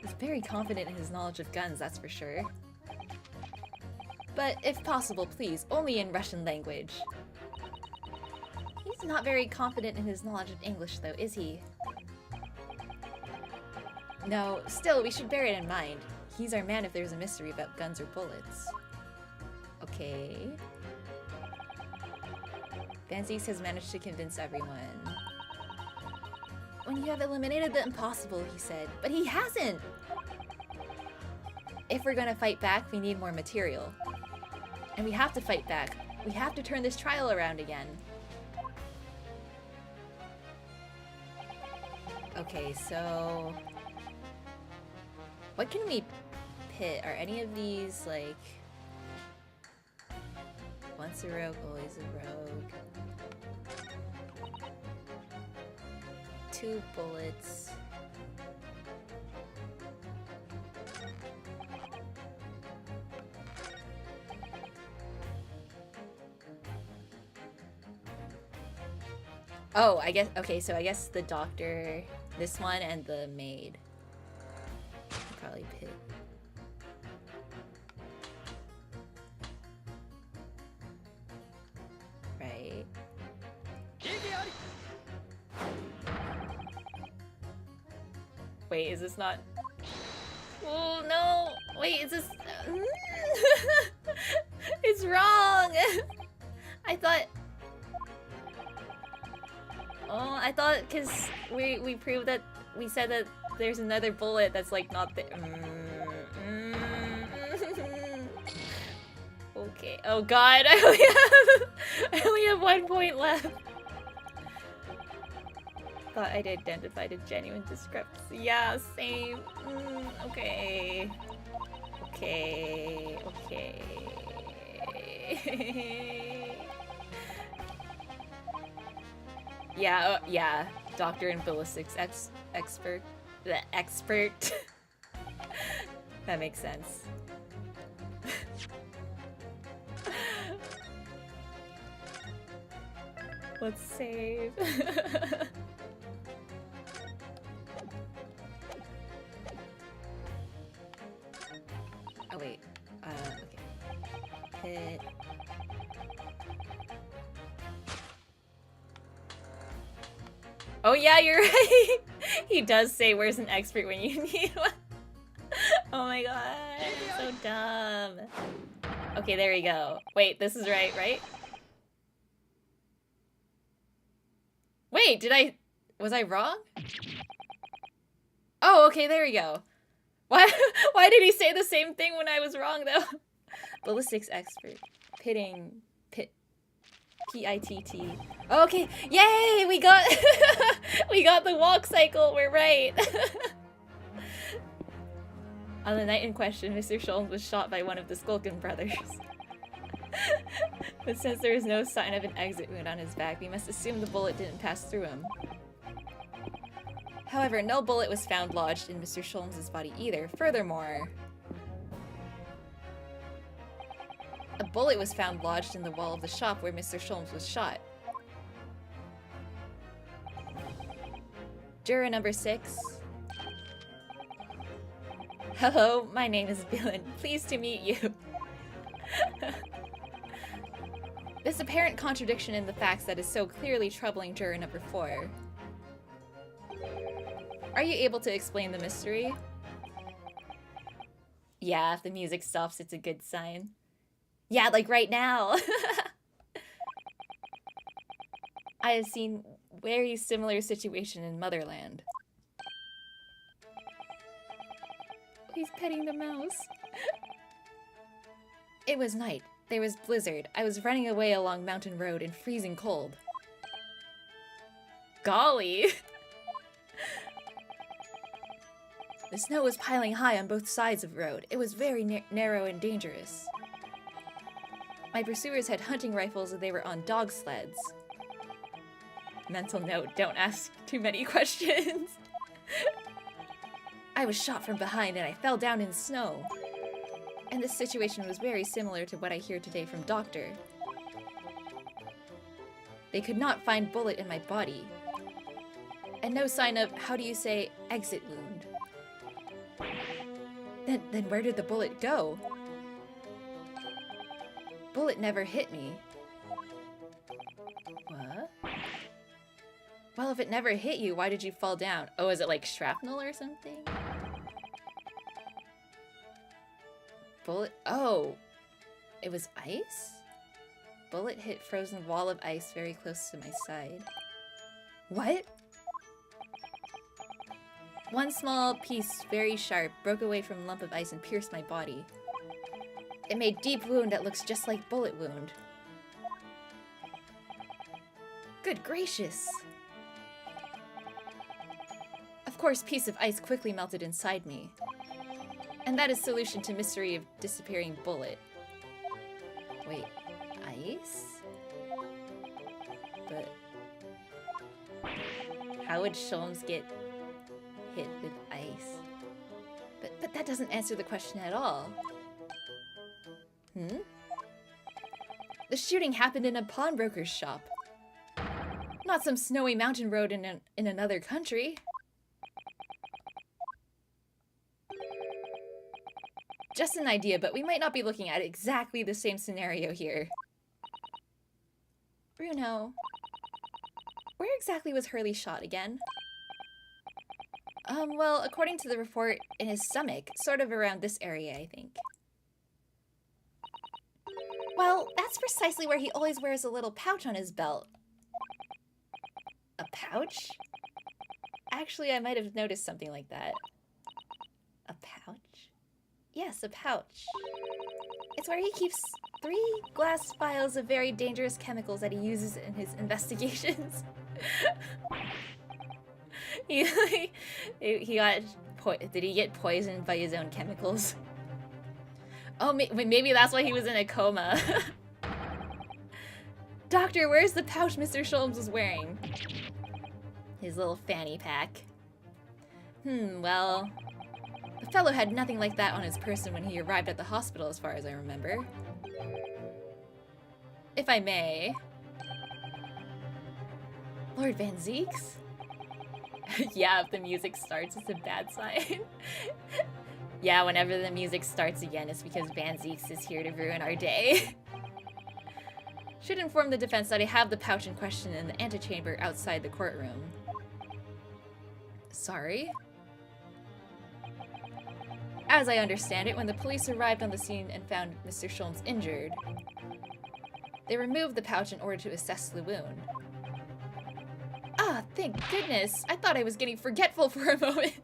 He's very confident in his knowledge of guns, that's for sure. But if possible, please, only in Russian language. He's not very confident in his knowledge of English, though, is he? No, still, we should bear it in mind. He's our man if there's a mystery about guns or bullets. Okay. Vanzix has managed to convince everyone. When you have eliminated the impossible, he said. But he hasn't! If we're gonna fight back, we need more material. And we have to fight back. We have to turn this trial around again. Okay, so... what can we pit? Are any of these, like... once a rogue, always a rogue. 2 bullets. Oh, I guess, okay, so I guess the doctor, this one, and the maid. Probably pit. Right. Wait, is this not... oh, no! Wait, is this... it's wrong! I thought... oh, I thought because we proved that... we said that there's another bullet that's, like, not the... okay. Oh god, I only have 1 point left. Thought I'd identified a genuine discrepancy. Yeah, same. Okay. Okay. Okay. Yeah, yeah. Doctor and ballistics expert. The expert. That makes sense. Let's save. Oh wait, okay. Hit. Oh yeah, you're right! He does say where's an expert when you need one. Oh my god, so dumb. Okay, there we go. Wait, this is right? Wait, was I wrong? Oh, okay, there we go. Why did he say the same thing when I was wrong, though? Ballistics expert. P-I-T-T. Okay, yay! We got we got the walk cycle, we're right. On the night in question, Mr. Scholz was shot by one of the Skulkin brothers. But since there is no sign of an exit wound on his back, we must assume the bullet didn't pass through him. However, no bullet was found lodged in Mr. Scholz' body either. Furthermore, a bullet was found lodged in the wall of the shop where Mr. Scholz was shot. Juror number 6. Hello, my name is Dylan. Pleased to meet you. This apparent contradiction in the facts that is so clearly troubling juror number 4. Are you able to explain the mystery? Yeah, if the music stops, it's a good sign. Yeah, like right now. I have seen very similar situation in Motherland. He's petting the mouse. It was night. There was blizzard. I was running away along Mountain Road in freezing cold. Golly! The snow was piling high on both sides of the road. It was very narrow and dangerous. My pursuers had hunting rifles and they were on dog sleds. Mental note, don't ask too many questions. I was shot from behind and I fell down in snow. And this situation was very similar to what I hear today from Doctor. They could not find bullet in my body. And no sign of, how do you say, exit wound. Then where did the bullet go? Bullet never hit me. What? Well, if it never hit you, why did you fall down? Oh, is it like shrapnel or something? Bullet? Oh! It was ice? Bullet hit frozen wall of ice very close to my side. What? One small piece, very sharp, broke away from a lump of ice and pierced my body. It made deep wound that looks just like bullet wound. Good gracious! Of course, piece of ice quickly melted inside me. And that is solution to mystery of disappearing bullet. Wait, ice? But how would Sholmes get hit with ice? But that doesn't answer the question at all. The shooting happened in a pawnbroker's shop. Not some snowy mountain road in another country. Just an idea, but we might not be looking at exactly the same scenario here. Bruno, where exactly was Hurley shot again? Well, according to the report, in his stomach, sort of around this area, I think. Well, that's precisely where he always wears a little pouch on his belt. A pouch? Actually, I might have noticed something like that. A pouch? Yes, a pouch. It's where he keeps 3 glass vials of very dangerous chemicals that he uses in his investigations. He got did he get poisoned by his own chemicals? Oh, maybe that's why he was in a coma. Doctor, where's the pouch Mr. Sholmes was wearing? His little fanny pack. Well, the fellow had nothing like that on his person when he arrived at the hospital, as far as I remember. If I may. Lord Van Zeeks? Yeah, if the music starts, it's a bad sign. Yeah, whenever the music starts again, it's because Van Zeeks is here to ruin our day. Should inform the defense that I have the pouch in question in the antechamber outside the courtroom. Sorry? As I understand it, when the police arrived on the scene and found Mr. Sholmes injured, they removed the pouch in order to assess the wound. Ah, thank goodness! I thought I was getting forgetful for a moment.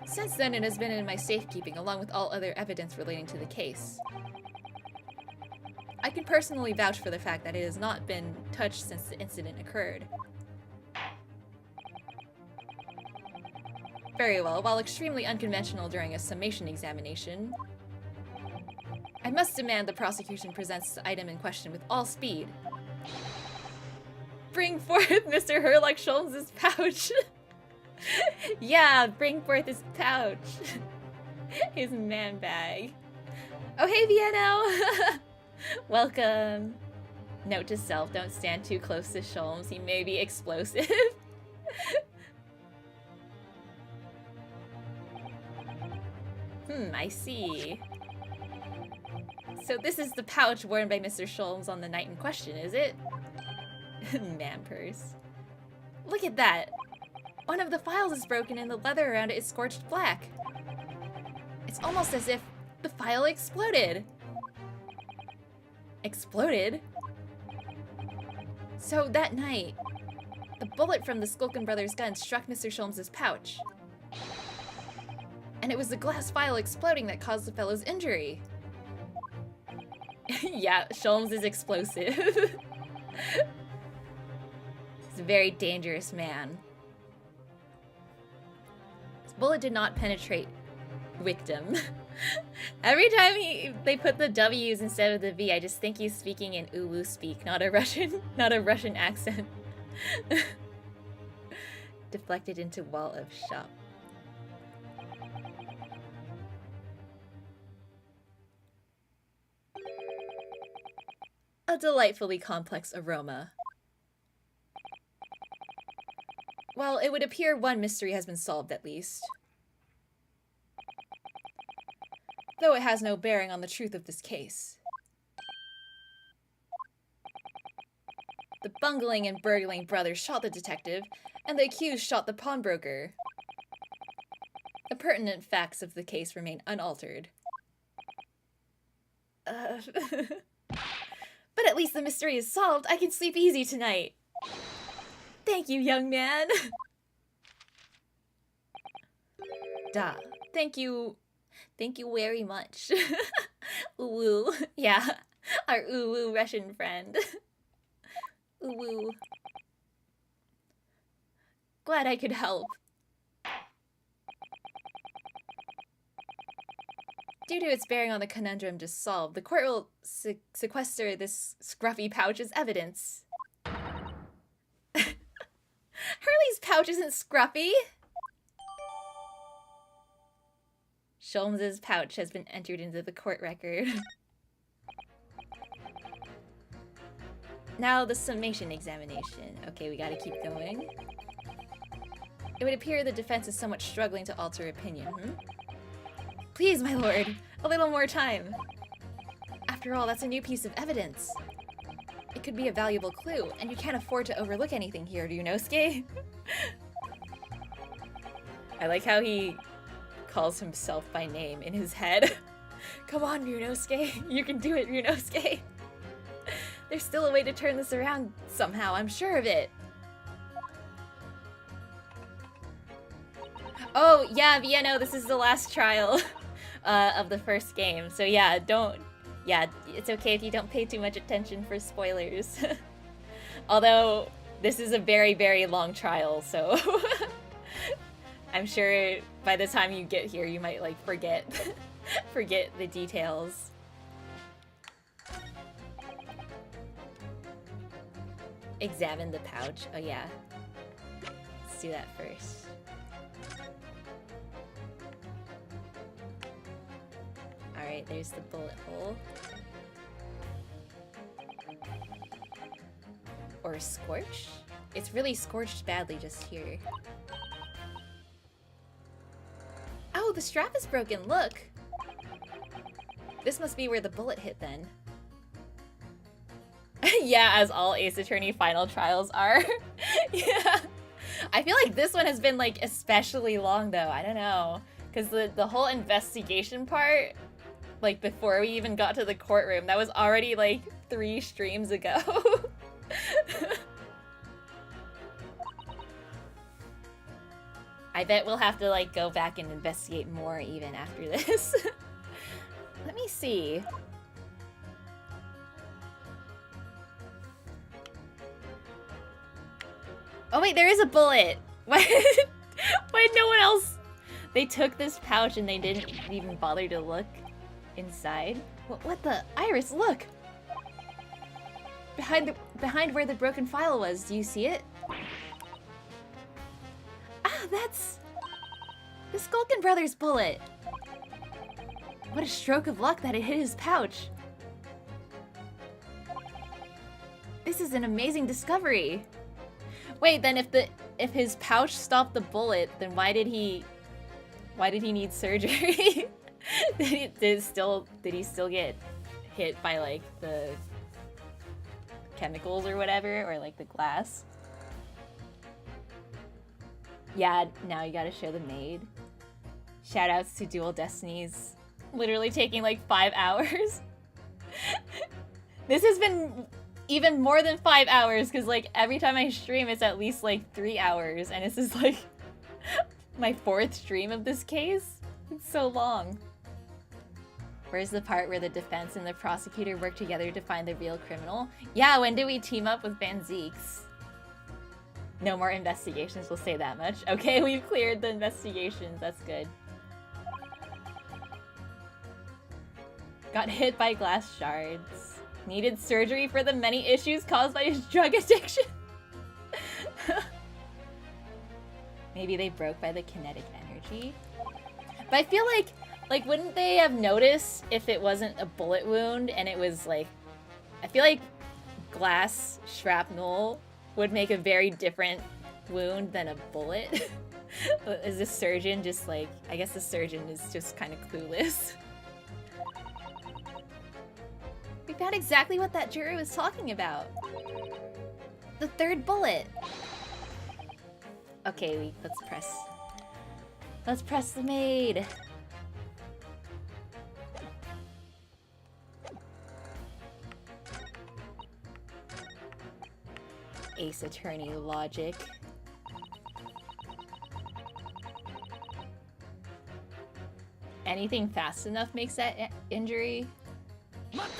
Since then, it has been in my safekeeping, along with all other evidence relating to the case. I can personally vouch for the fact that it has not been touched since the incident occurred. Very well, while extremely unconventional during a summation examination, I must demand the prosecution presents the item in question with all speed. Bring forth Mr. Herlock Sholmes' pouch! Yeah, bring forth his pouch! His man bag. Oh hey, Vienno! Welcome! Note to self, don't stand too close to Sholmes, he may be explosive. I see. So this is the pouch worn by Mr. Sholmes on the night in question, is it? Man purse. Look at that! One of the files is broken and the leather around it is scorched black. It's almost as if the file exploded. Exploded? So that night, the bullet from the Skulkin brothers' gun struck Mr. Sholmes' pouch. And it was the glass vial exploding that caused the fellow's injury. Yeah, Sholmes is explosive. He's a very dangerous man. His bullet did not penetrate victim. Every time they put the W's instead of the V, I just think he's speaking in Uwu speak, not a Russian accent. deflected into wall of shop. A delightfully complex aroma. Well, it would appear one mystery has been solved at least. Though it has no bearing on the truth of this case. The bungling and burgling brothers shot the detective, and the accused shot the pawnbroker. The pertinent facts of the case remain unaltered. But at least the mystery is solved. I can sleep easy tonight. Thank you, young man. Duh. Thank you. Thank you very much. Ooh, yeah. Our ooh Russian friend. Ooh. Glad I could help. Due to its bearing on the conundrum just solved, the court will sequester this scruffy pouch as evidence. Hurley's pouch isn't scruffy! Sholmes's pouch has been entered into the court record. Now the summation examination. Okay, we gotta keep going. It would appear the defense is somewhat struggling to alter opinion, Please, my lord, a little more time. After all, that's a new piece of evidence. It could be a valuable clue, and you can't afford to overlook anything here, Ryunosuke. I like how he calls himself by name in his head. Come on, Ryunosuke. You can do it, Ryunosuke. There's still a way to turn this around somehow, I'm sure of it. Oh, yeah, Vienno, this is the last trial of the first game. So yeah, it's okay if you don't pay too much attention for spoilers. Although, this is a very, very long trial, so I'm sure by the time you get here, you might, like, forget the details. Examine the pouch. Oh yeah. Let's do that first. Alright, there's the bullet hole. Or scorch? It's really scorched badly just here. Oh, the strap is broken, look! This must be where the bullet hit then. Yeah, as all Ace Attorney final trials are. Yeah. I feel like this one has been, like, especially long, though. I don't know. Because the whole investigation part, like, before we even got to the courtroom, that was already, like, 3 streams ago. I bet we'll have to, like, go back and investigate more even after this. Let me see. Oh wait, there is a bullet! Why no one else? They took this pouch and they didn't even bother to look inside. What the? Iris, look! Behind where the broken file was, do you see it? Ah, that's the Skulkin brothers' bullet! What a stroke of luck that it hit his pouch! This is an amazing discovery! Wait, then if his pouch stopped the bullet, then why did he need surgery? Did he still get hit by, like, the chemicals or whatever, or like the glass? Yeah, now you gotta show the maid. Shoutouts to Dual Destinies. Literally taking like 5 hours. This has been even more than 5 hours, because like every time I stream it's at least like 3 hours, and this is like my 4th stream of this case. It's so long. Where's the part where the defense and the prosecutor work together to find the real criminal? Yeah, when do we team up with Van Zeeks? No more investigations, we'll say that much. Okay, we've cleared the investigations, that's good. Got hit by glass shards. Needed surgery for the many issues caused by his drug addiction. Maybe they broke by the kinetic energy. But I feel like wouldn't they have noticed if it wasn't a bullet wound and it was like, I feel like glass shrapnel would make a very different wound than a bullet. Is the surgeon just like, I guess the surgeon is just kind of clueless. We found exactly what that juror was talking about. The third bullet. Okay, let's press the maid. Ace Attorney logic. Anything fast enough makes that injury. But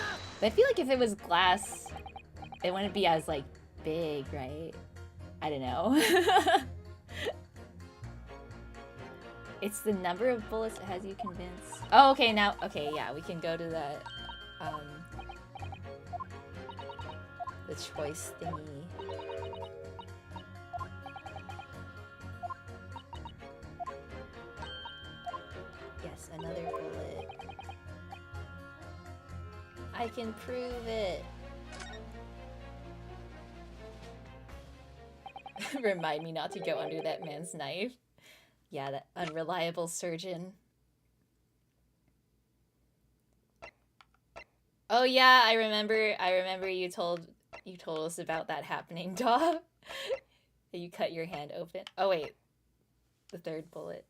I feel like if it was glass, it wouldn't be as like big, right? I don't know. It's the number of bullets that has you convinced. Oh, okay, now, okay, yeah, we can go to that, the choice thingy. Yes, another bullet. I can prove it. Remind me not to go under that man's knife. Yeah, that unreliable surgeon. Oh yeah, I remember you told us about that happening, Daw. You cut your hand open. Oh wait. The third bullet.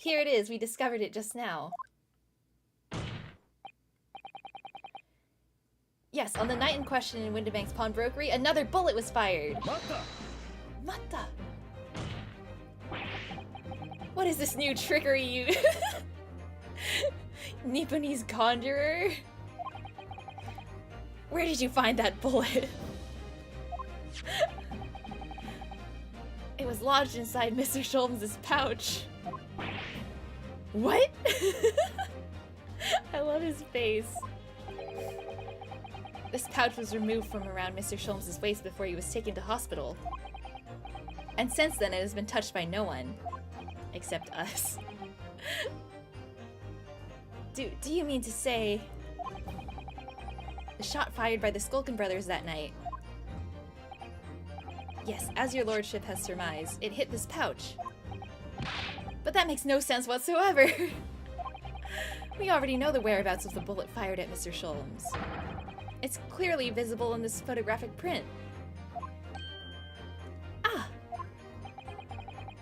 Here it is, we discovered it just now. Yes, on the night in question in Windibank's pawnbrokery, another bullet was fired. Mata! What is this new trickery you... Nipponese conjurer? Where did you find that bullet? It was lodged inside Mr. Sholmes' pouch. What? I love his face. This pouch was removed from around Mr. Sholmes' waist before he was taken to hospital. And since then, it has been touched by no one. Except us. Do you mean to say... The shot fired by the Skulkin brothers that night? Yes, as your lordship has surmised, it hit this pouch. But that makes no sense whatsoever! We already know the whereabouts of the bullet fired at Mr. Sholmes. It's clearly visible in this photographic print. Ah!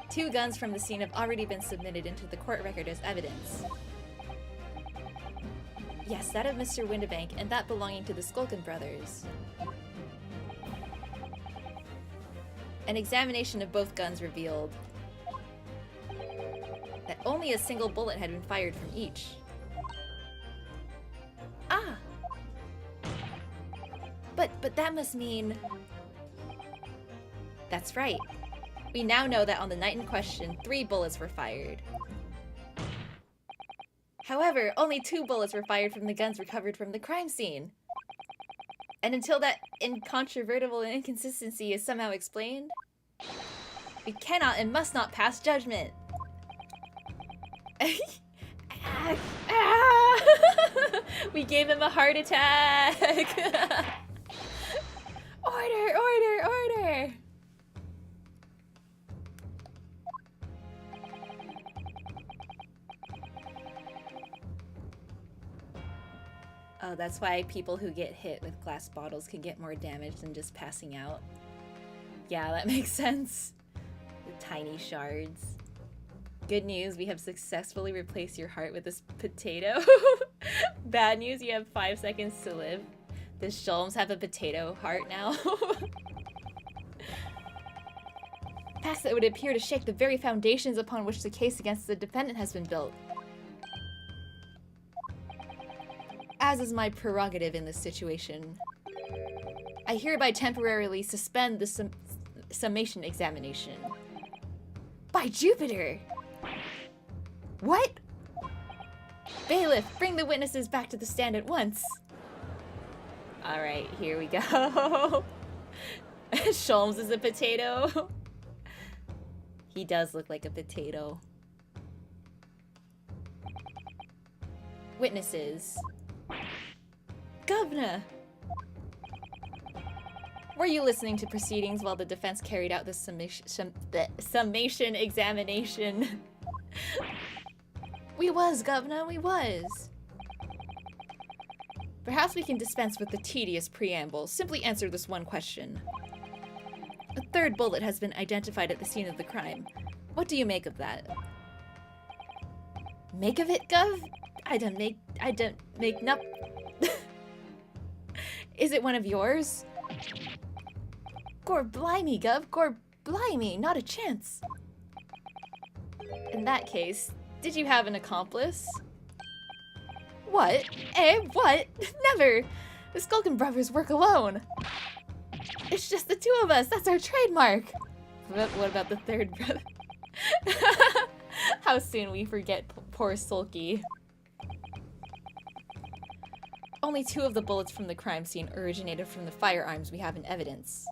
2 guns from the scene have already been submitted into the court record as evidence. Yes, that of Mr. Windibank and that belonging to the Skulkin brothers. An examination of both guns revealed that only a single bullet had been fired from each. Ah! But that must mean... That's right. We now know that on the night in question, 3 bullets were fired. However, only 2 bullets were fired from the guns recovered from the crime scene. And until that incontrovertible inconsistency is somehow explained, we cannot and must not pass judgment. We gave him a heart attack! Order, order, order! Oh, that's why people who get hit with glass bottles can get more damage than just passing out. Yeah, that makes sense. The tiny shards. Good news, we have successfully replaced your heart with this potato. Bad news, you have 5 seconds to live. Does Sholmes have a potato heart now? Facts that would appear to shake the very foundations upon which the case against the defendant has been built. As is my prerogative in this situation, I hereby temporarily suspend the summation examination. By Jupiter! What? Bailiff, bring the witnesses back to the stand at once. Alright, here we go. Sholmes is a potato. He does look like a potato. Witnesses. Governor! Were you listening to proceedings while the defense carried out the summation examination? We was, Governor, we was. Perhaps we can dispense with the tedious preamble. Simply answer this one question. A third bullet has been identified at the scene of the crime. What do you make of that? Make of it, Gov? I don't make nup. Is it one of yours? Gor blimey, Gov. Gor blimey, not a chance. In that case, did you have an accomplice? What? Eh? What? Never! The Skulkin brothers work alone. It's just the two of us. That's our trademark. What about the third brother? How soon we forget poor Sulky. Only 2 of the bullets from the crime scene originated from the firearms we have in evidence.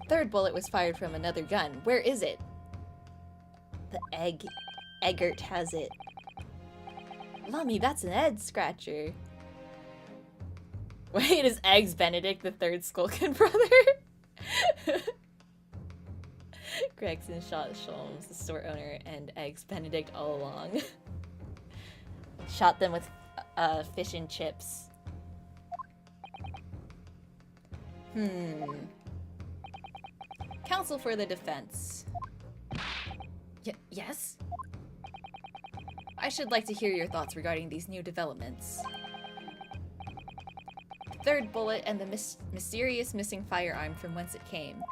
The third bullet was fired from another gun. Where is it? The Eggert has it. Lummy, that's an head scratcher. Wait, is Eggs Benedict the third Skulkin brother? Gregson shot Sholmes, the store owner, and Eggs Benedict all along. Shot them with fish and chips. Counsel for the defense. Yes? I should like to hear your thoughts regarding these new developments. Third bullet and the mysterious missing firearm from whence it came.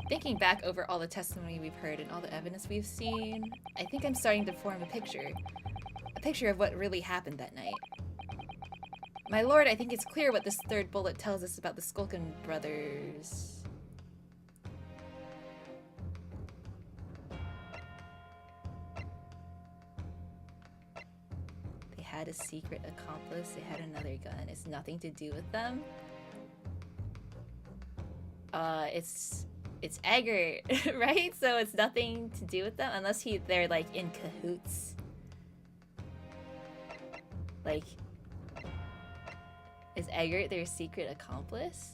Thinking back over all the testimony we've heard and all the evidence we've seen, I think I'm starting to form a picture. A picture of what really happened that night. My lord, I think it's clear what this third bullet tells us about the Skulkin brothers. They had a secret accomplice, they had another gun. It's nothing to do with them? It's Eggert, right? So it's nothing to do with them unless they're like in cahoots. Like, is Eggert their secret accomplice?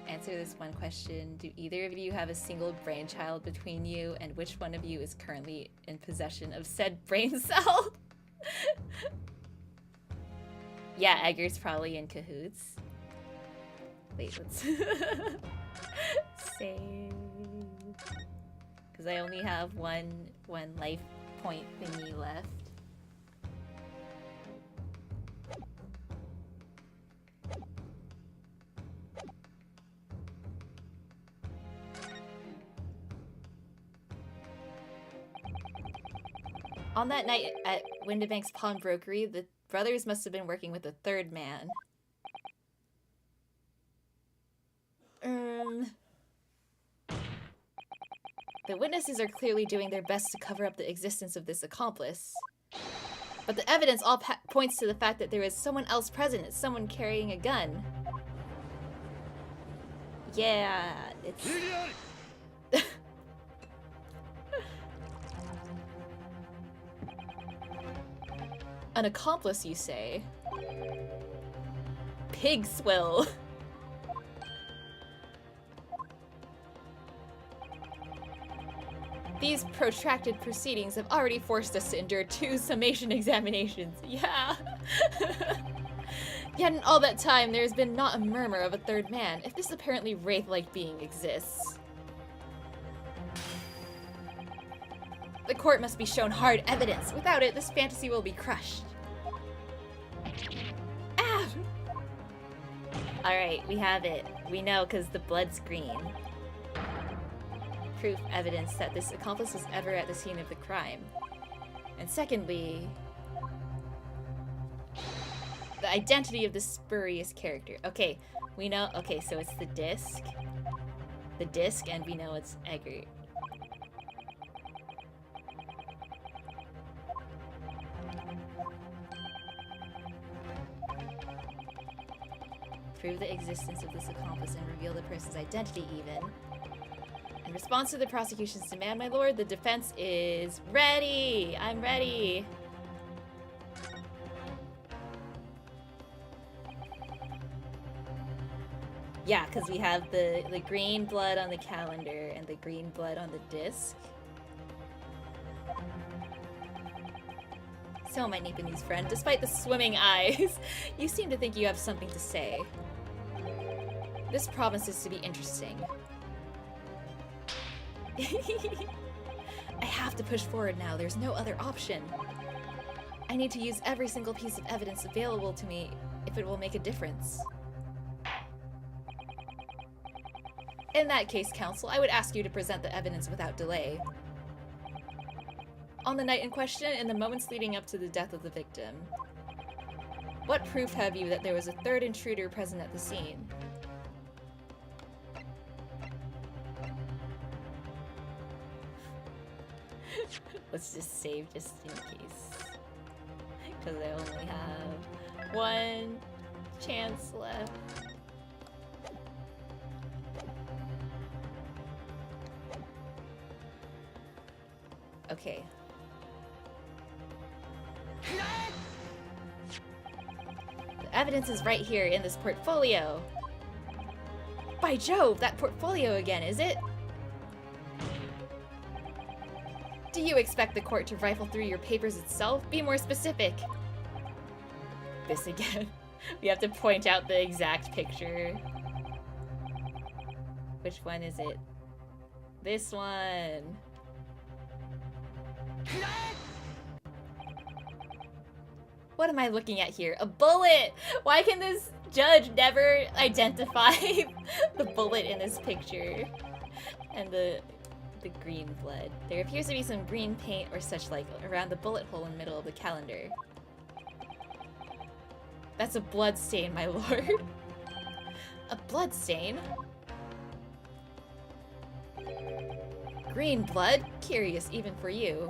Answer this one question. Do either of you have a single brainchild between you, and which one of you is currently in possession of said brain cell? Yeah, Eggert's probably in cahoots. Wait, let's save. Because I only have one life point thingy left. On that night at Windibank's pawnbrokery, the brothers must have been working with a third man. The witnesses are clearly doing their best to cover up the existence of this accomplice. But the evidence all points to the fact that there is someone else present. It's someone carrying a gun. Yeah, it's... An accomplice, you say? Pig swill. These protracted proceedings have already forced us to endure 2 summation examinations. Yeah. Yet in all that time, there has been not a murmur of a third man, if this apparently wraith-like being exists. The court must be shown hard evidence. Without it, this fantasy will be crushed. Ah! Alright, we have it. We know because the blood's green. Proof evidence that this accomplice was ever at the scene of the crime. And secondly, the identity of this spurious character. Okay, we know, okay, so it's the disc. The disc, and we know it's Eggert. Prove the existence of this accomplice and reveal the person's identity even. In response to the prosecution's demand, my lord, the defense is ready! I'm ready! Yeah, because we have the green blood on the calendar and the green blood on the disc. So my Nipponese friend, despite the swimming eyes, you seem to think you have something to say. This promises to be interesting. I have to push forward now, there's no other option. I need to use every single piece of evidence available to me if it will make a difference. In that case, counsel, I would ask you to present the evidence without delay. On the night in question, in the moments leading up to the death of the victim, what proof have you that there was a third intruder present at the scene? Let's just save just in case. Because I only have one chance left. Okay. The evidence is right here in this portfolio. By Jove, that portfolio again, is it? Do you expect the court to rifle through your papers itself? Be more specific. This again. We have to point out the exact picture. Which one is it? This one. What am I looking at here? A bullet! Why can this judge never identify the bullet in this picture? And the green blood. There appears to be some green paint or such like around the bullet hole in the middle of the calendar. That's a blood stain, my lord. A blood stain? Green blood? Curious even for you.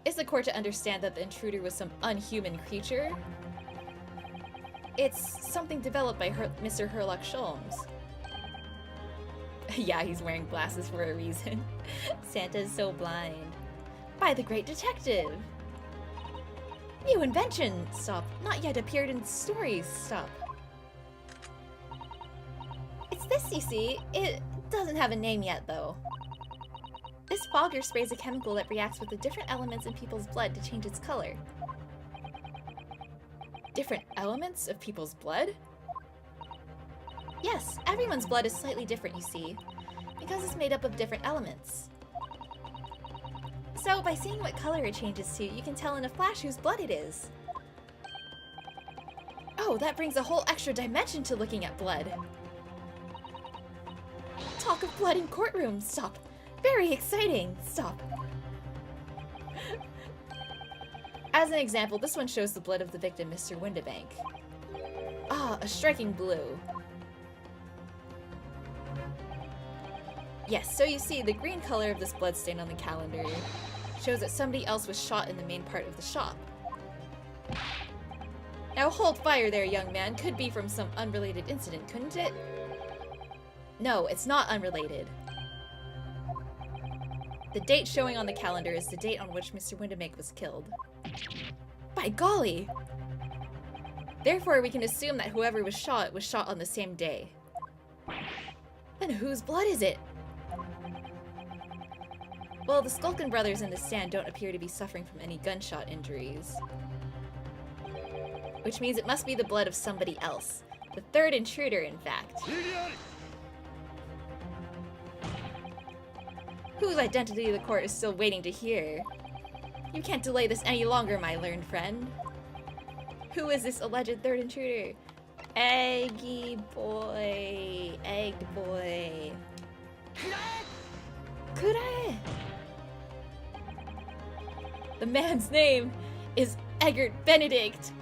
Is the court to understand that the intruder was some unhuman creature? It's something developed by Mr. Herlock Sholmes. Yeah, he's wearing glasses for a reason. Santa's so blind. By the great detective! New invention! Stop. Not yet appeared in stories. Stop. It's this, you see. It doesn't have a name yet, though. This fogger sprays a chemical that reacts with the different elements in people's blood to change its color. Different elements of people's blood? Yes, everyone's blood is slightly different, you see, because it's made up of different elements. So, by seeing what color it changes to, you can tell in a flash whose blood it is. Oh, that brings a whole extra dimension to looking at blood. Talk of blood in courtrooms, stop. Very exciting, stop. As an example, this one shows the blood of the victim, Mr. Windibank. Ah, a striking blue. Yes, so you see, the green color of this bloodstain on the calendar shows that somebody else was shot in the main part of the shop. Now hold fire there, young man. Could be from some unrelated incident, couldn't it? No, it's not unrelated. The date showing on the calendar is the date on which Mr. Windibank was killed. By golly! Therefore, we can assume that whoever was shot on the same day. Then whose blood is it? Well, the Skulkin brothers in the stand don't appear to be suffering from any gunshot injuries. Which means it must be the blood of somebody else. The third intruder, in fact. Whose identity the court is still waiting to hear. You can't delay this any longer, my learned friend. Who is this alleged third intruder? Eggy boy. Egg boy. Kurae! The man's name is Eggert Benedict.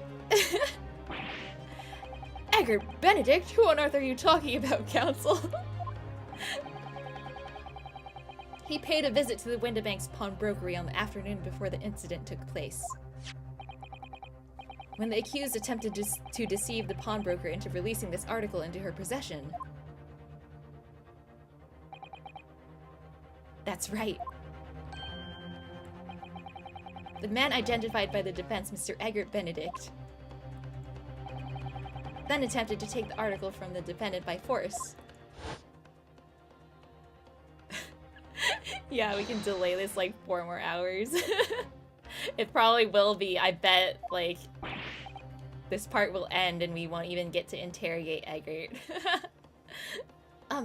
Eggert Benedict? Who on earth are you talking about, counsel? He paid a visit to the Windibank's pawnbrokery on the afternoon before the incident took place. when the accused attempted to deceive the pawnbroker into releasing this article into her possession. That's right. The man identified by the defense, Mr. Egbert Benedict, then attempted to take the article from the defendant by force. Yeah, we can delay this like 4 more hours. It probably will be. I bet, like, this part will end and we won't even get to interrogate Egbert.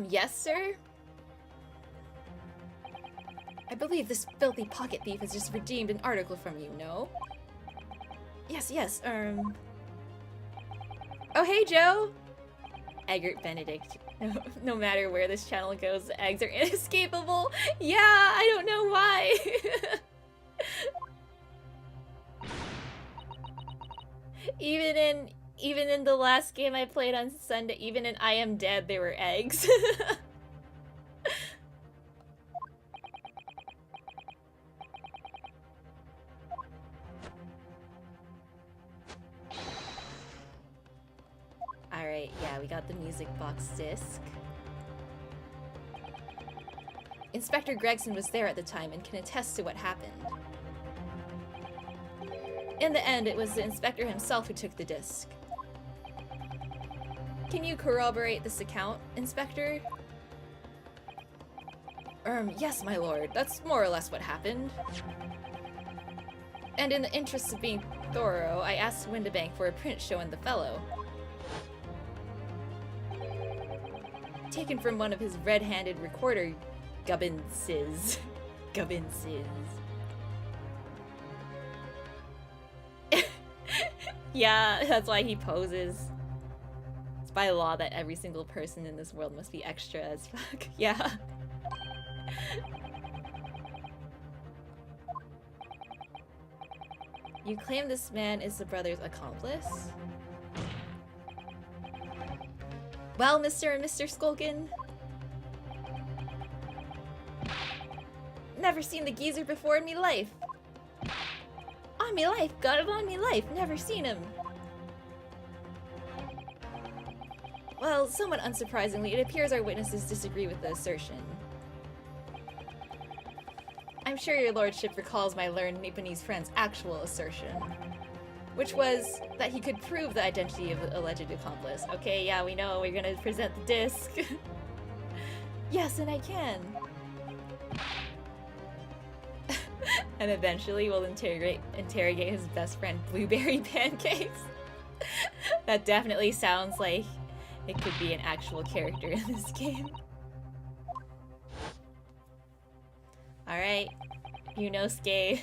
Yes, sir? I believe this filthy pocket thief has just redeemed an article from you, no? Yes, Oh, hey, Joe! Egbert Benedict. No matter where this channel goes, the eggs are inescapable. Yeah, I don't know why. Even in the last game I played on Sunday, even in I Am Dead, there were eggs. Alright, yeah, we got the music box disc. Inspector Gregson was there at the time and can attest to what happened. In the end, it was the inspector himself who took the disc. Can you corroborate this account, Inspector? Yes, my lord. That's more or less what happened. And in the interest of being thorough, I asked Windibank for a print showing the fellow. Taken from one of his red-handed recorder gubbinses. Gubbinses. Yeah, that's why he poses. It's by law that every single person in this world must be extra as fuck. Yeah. You claim this man is the brother's accomplice? Well, Mr. and Mr. Skulkin? Never seen the geezer before in me life. On me life, got it on me life, never seen him. Well, somewhat unsurprisingly, it appears our witnesses disagree with the assertion. I'm sure your lordship recalls my learned Nipponese friend's actual assertion, which was that he could prove the identity of the alleged accomplice. Okay, yeah, we know, we're gonna present the disc. Yes, and I can. And eventually we'll interrogate his best friend, Blueberry Pancakes. That definitely sounds like it could be an actual character in this game. Alright, Yunosuke.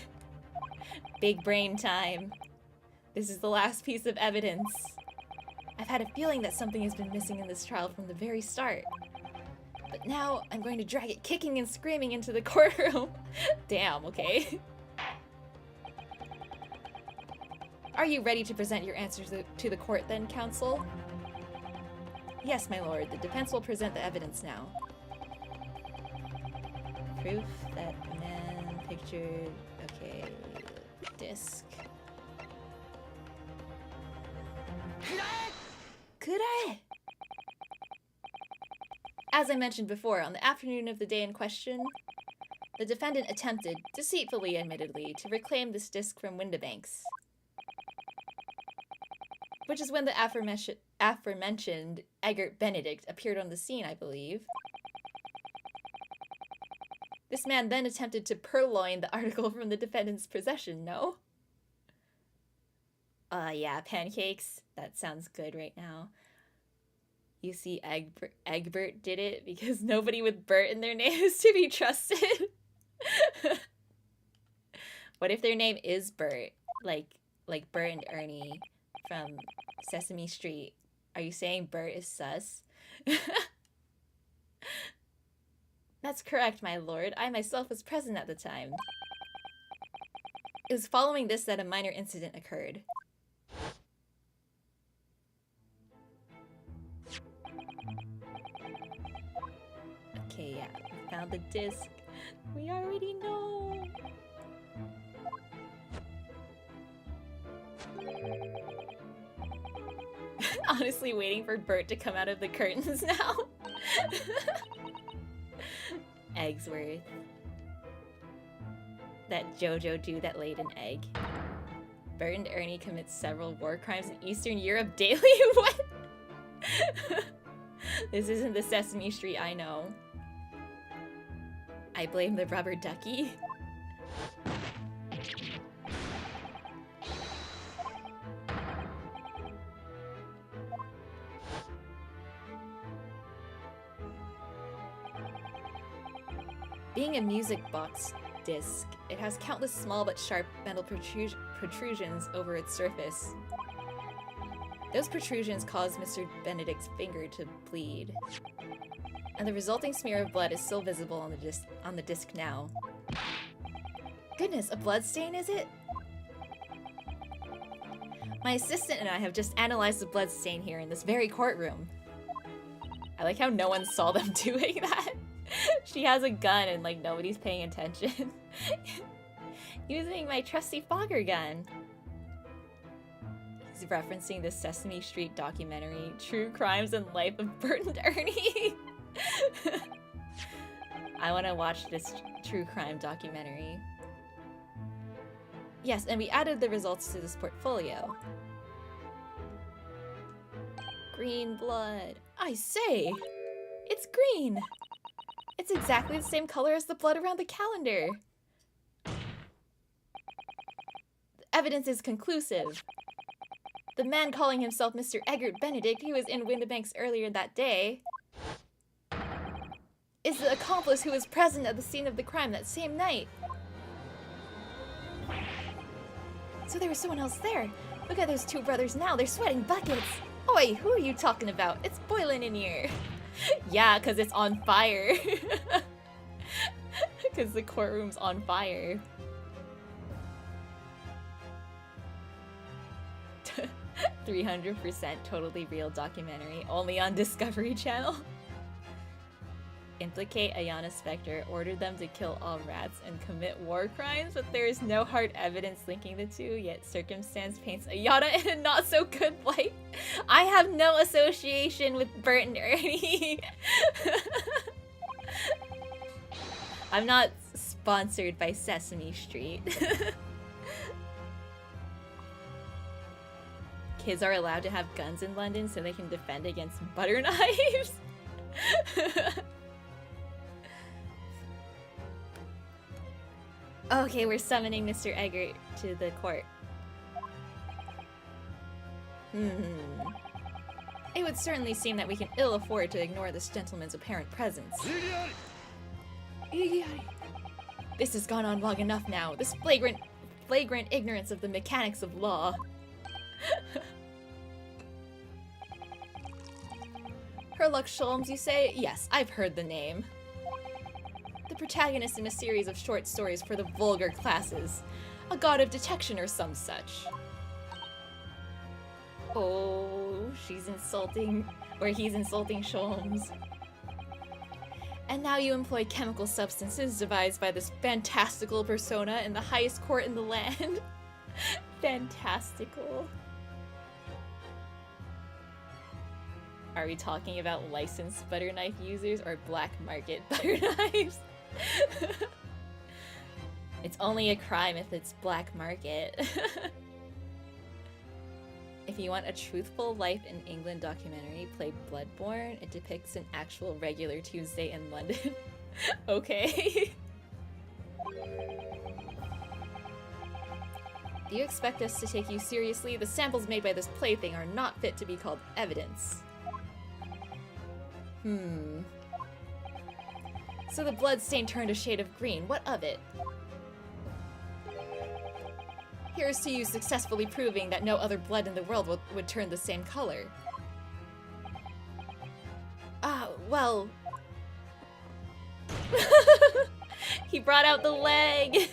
Big brain time. This is the last piece of evidence. I've had a feeling that something has been missing in this trial from the very start. But now, I'm going to drag it kicking and screaming into the courtroom. Damn, okay. Are you ready to present your answers to the court then, counsel? Yes, my lord. The defense will present the evidence now. Proof that man pictured... Okay... disc. Could I? As I mentioned before, on the afternoon of the day in question, the defendant attempted, deceitfully admittedly, to reclaim this disc from Windibanks. Which is when the aforementioned Egbert Benedict appeared on the scene, I believe. This man then attempted to purloin the article from the defendant's possession, no? Yeah, pancakes. That sounds good right now. You see, Egbert did it because nobody with Bert in their name is to be trusted. What if their name is Bert? Like Bert and Ernie from Sesame Street. Are you saying Bert is sus? That's correct, my lord. I myself was present at the time. It was following this that a minor incident occurred. Okay, yeah, we found the disc. We already know. honestly waiting for Bert to come out of the curtains now. Eggsworth. That JoJo dude that laid an egg. Bert and Ernie commit several war crimes in Eastern Europe daily? What? This isn't the Sesame Street I know. I blame the rubber ducky. Being a music box disc, it has countless small but sharp metal protrusions over its surface. Those protrusions cause Mr. Benedict's finger to bleed, and the resulting smear of blood is still visible on the disc now. Goodness, a blood stain, is it? My assistant and I have just analyzed the blood stain here in this very courtroom. I like how no one saw them doing that. She has a gun and like nobody's paying attention. Using my trusty fogger gun. He's referencing the Sesame Street documentary, True Crimes and Life of Bert and Ernie. I want to watch this true crime documentary. Yes, and we added the results to this portfolio. Green blood. I say! It's green! It's exactly the same color as the blood around the calendar. The evidence is conclusive. The man calling himself Mr. Egbert Benedict, who was in Windibanks earlier that day, is the accomplice who was present at the scene of the crime that same night. So there was someone else there. Look at those two brothers now, they're sweating buckets. Oi, who are you talking about? It's boiling in here. Yeah, because it's on fire. Because the courtroom's on fire. 300% totally real documentary, only on Discovery Channel. Implicate Ayana Spector, ordered them to kill all rats and commit war crimes, but there is no hard evidence linking the two, yet circumstance paints Ayana in a not so good light. I have no association with Bert and Ernie. I'm not sponsored by Sesame Street. Kids are allowed to have guns in London so they can defend against butter knives. Okay, we're summoning Mr. Egbert to the court. It would certainly seem that we can ill afford to ignore this gentleman's apparent presence. This has gone on long enough now. This flagrant ignorance of the mechanics of law. Herlock Sholmes, you say? Yes, I've heard the name. The protagonist in a series of short stories for the vulgar classes. A god of detection or some such. Oh, she's insulting, or he's insulting Sholmes. And now you employ chemical substances devised by this fantastical persona in the highest court in the land. Fantastical. Are we talking about licensed butter knife users or black market butter knives? It's only a crime if it's black market. If you want a truthful life in England documentary, play Bloodborne. It depicts an actual regular Tuesday in London. Okay. Do you expect us to take you seriously? The samples made by this plaything are not fit to be called evidence. So the blood stain turned a shade of green. What of it? Here's to you successfully proving that no other blood in the world would turn the same color. Well... He brought out the leg!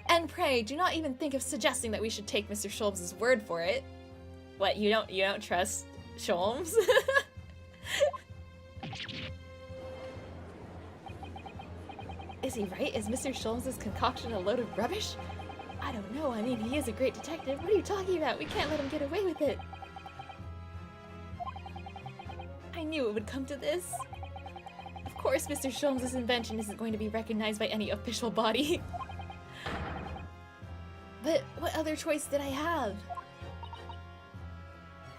And pray, do not even think of suggesting that we should take Mr. Sholmes' word for it. What, you don't trust Sholmes? Is he right? Is Mr. Sholmes' concoction a load of rubbish? I don't know. I mean, he is a great detective. What are you talking about? We can't let him get away with it. knew it would come to this. Of course, Mr. Sholmes' invention isn't going to be recognized by any official body. But what other choice did I have?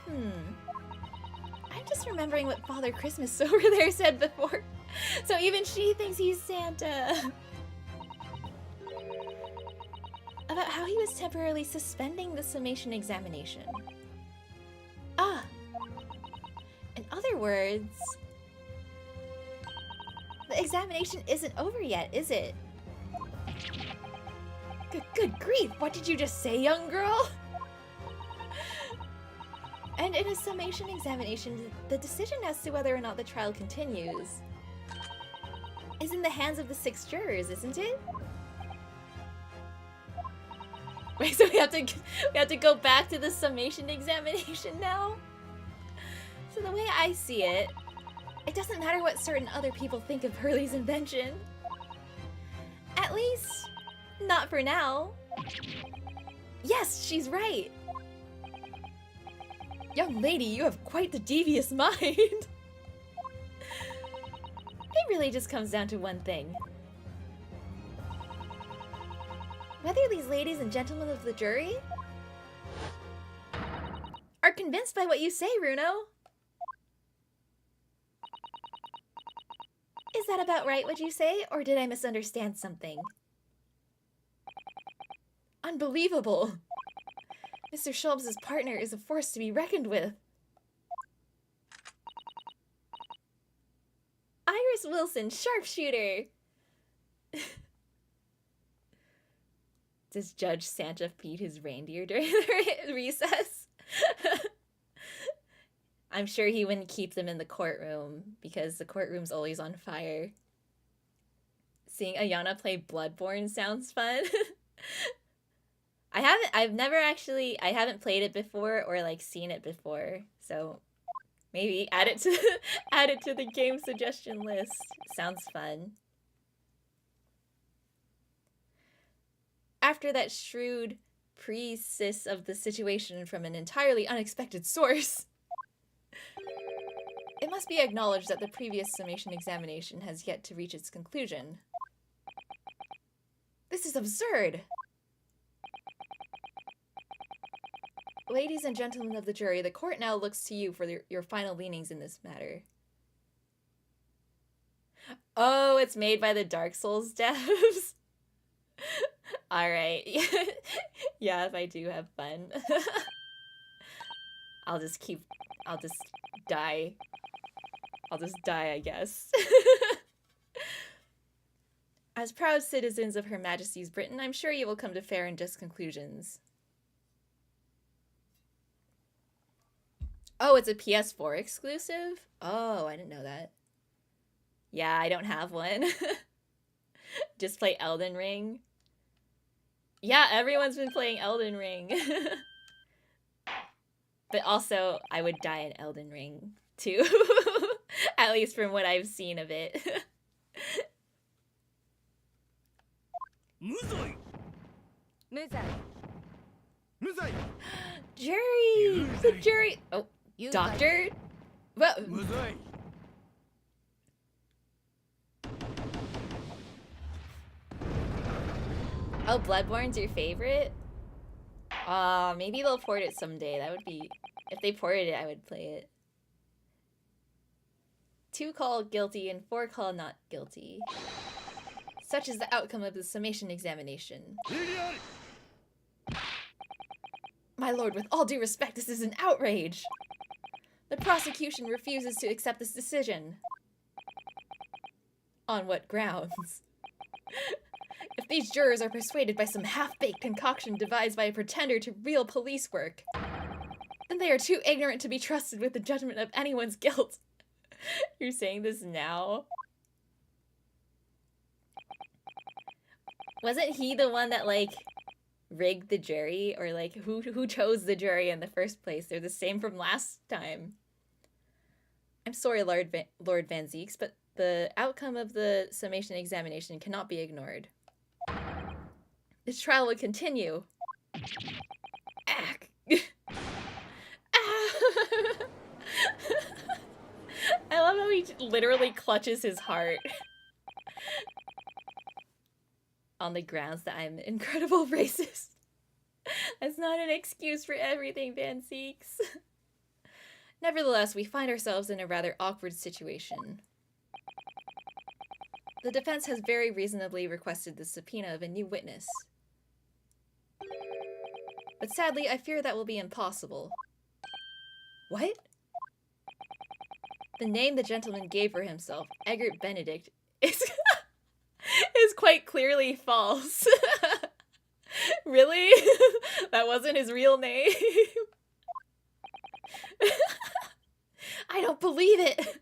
I'm just remembering what Father Christmas over there said before. So even she thinks he's Santa. About how he was temporarily suspending the summation examination. Ah! In other words, the examination isn't over yet, is it? Good grief, what did you just say, young girl? And in a summation examination, the decision as to whether or not the trial continues is in the hands of the 6 jurors, isn't it? Wait, so we have to go back to the summation examination now? So the way I see it, it doesn't matter what certain other people think of Hurley's invention. At least, not for now. Yes, she's right. Young lady, you have quite the devious mind. It really just comes down to one thing. Whether these ladies and gentlemen of the jury are convinced by what you say, Runo. Is that about right, would you say, or did I misunderstand something? Unbelievable! Mr. Sholmes' partner is a force to be reckoned with. Iris Wilson, sharpshooter! Does Judge Santa feed his reindeer during the recess? I'm sure he wouldn't keep them in the courtroom because the courtroom's always on fire. Seeing Ayana play Bloodborne sounds fun. I haven't played it before or like seen it before, so maybe add it to the game suggestion list. Sounds fun. After that shrewd pre-sis of the situation from an entirely unexpected source, it must be acknowledged that the previous summation examination has yet to reach its conclusion. This is absurd! Ladies and gentlemen of the jury, the court now looks to you for your final leanings in this matter. Oh, it's made by the Dark Souls devs? Alright. Yeah, if I do have fun. I'll just die. I'll just die, I guess. As proud citizens of Her Majesty's Britain, I'm sure you will come to fair and just conclusions. Oh, it's a PS4 exclusive? Oh, I didn't know that. Yeah, I don't have one. Just play Elden Ring. Yeah, everyone's been playing Elden Ring. But also, I would die in Elden Ring, too. At least from what I've seen of it. Jury! The jury! Oh, doctor? Well, oh, Bloodborne's your favorite? Maybe they'll port it someday. That would be... If they ported it, I would play it. 2 call guilty and 4 call not guilty. Such is the outcome of the summation examination. My lord, with all due respect, this is an outrage! The prosecution refuses to accept this decision. On what grounds? If these jurors are persuaded by some half-baked concoction devised by a pretender to real police work, then they are too ignorant to be trusted with the judgment of anyone's guilt. You're saying this now? Wasn't he the one that, like, rigged the jury? Or, like, who chose the jury in the first place? They're the same from last time. I'm sorry, Lord Van Zeeks, but the outcome of the summation examination cannot be ignored. This trial will continue. he literally clutches his heart. On the grounds that I'm an incredible racist. That's not an excuse for everything, Van Seeks. Nevertheless, we find ourselves in a rather awkward situation. The defense has very reasonably requested the subpoena of a new witness. But sadly, I fear that will be impossible. What? The name the gentleman gave for himself, Eggert Benedict, is quite clearly false. Really? That wasn't his real name? I don't believe it!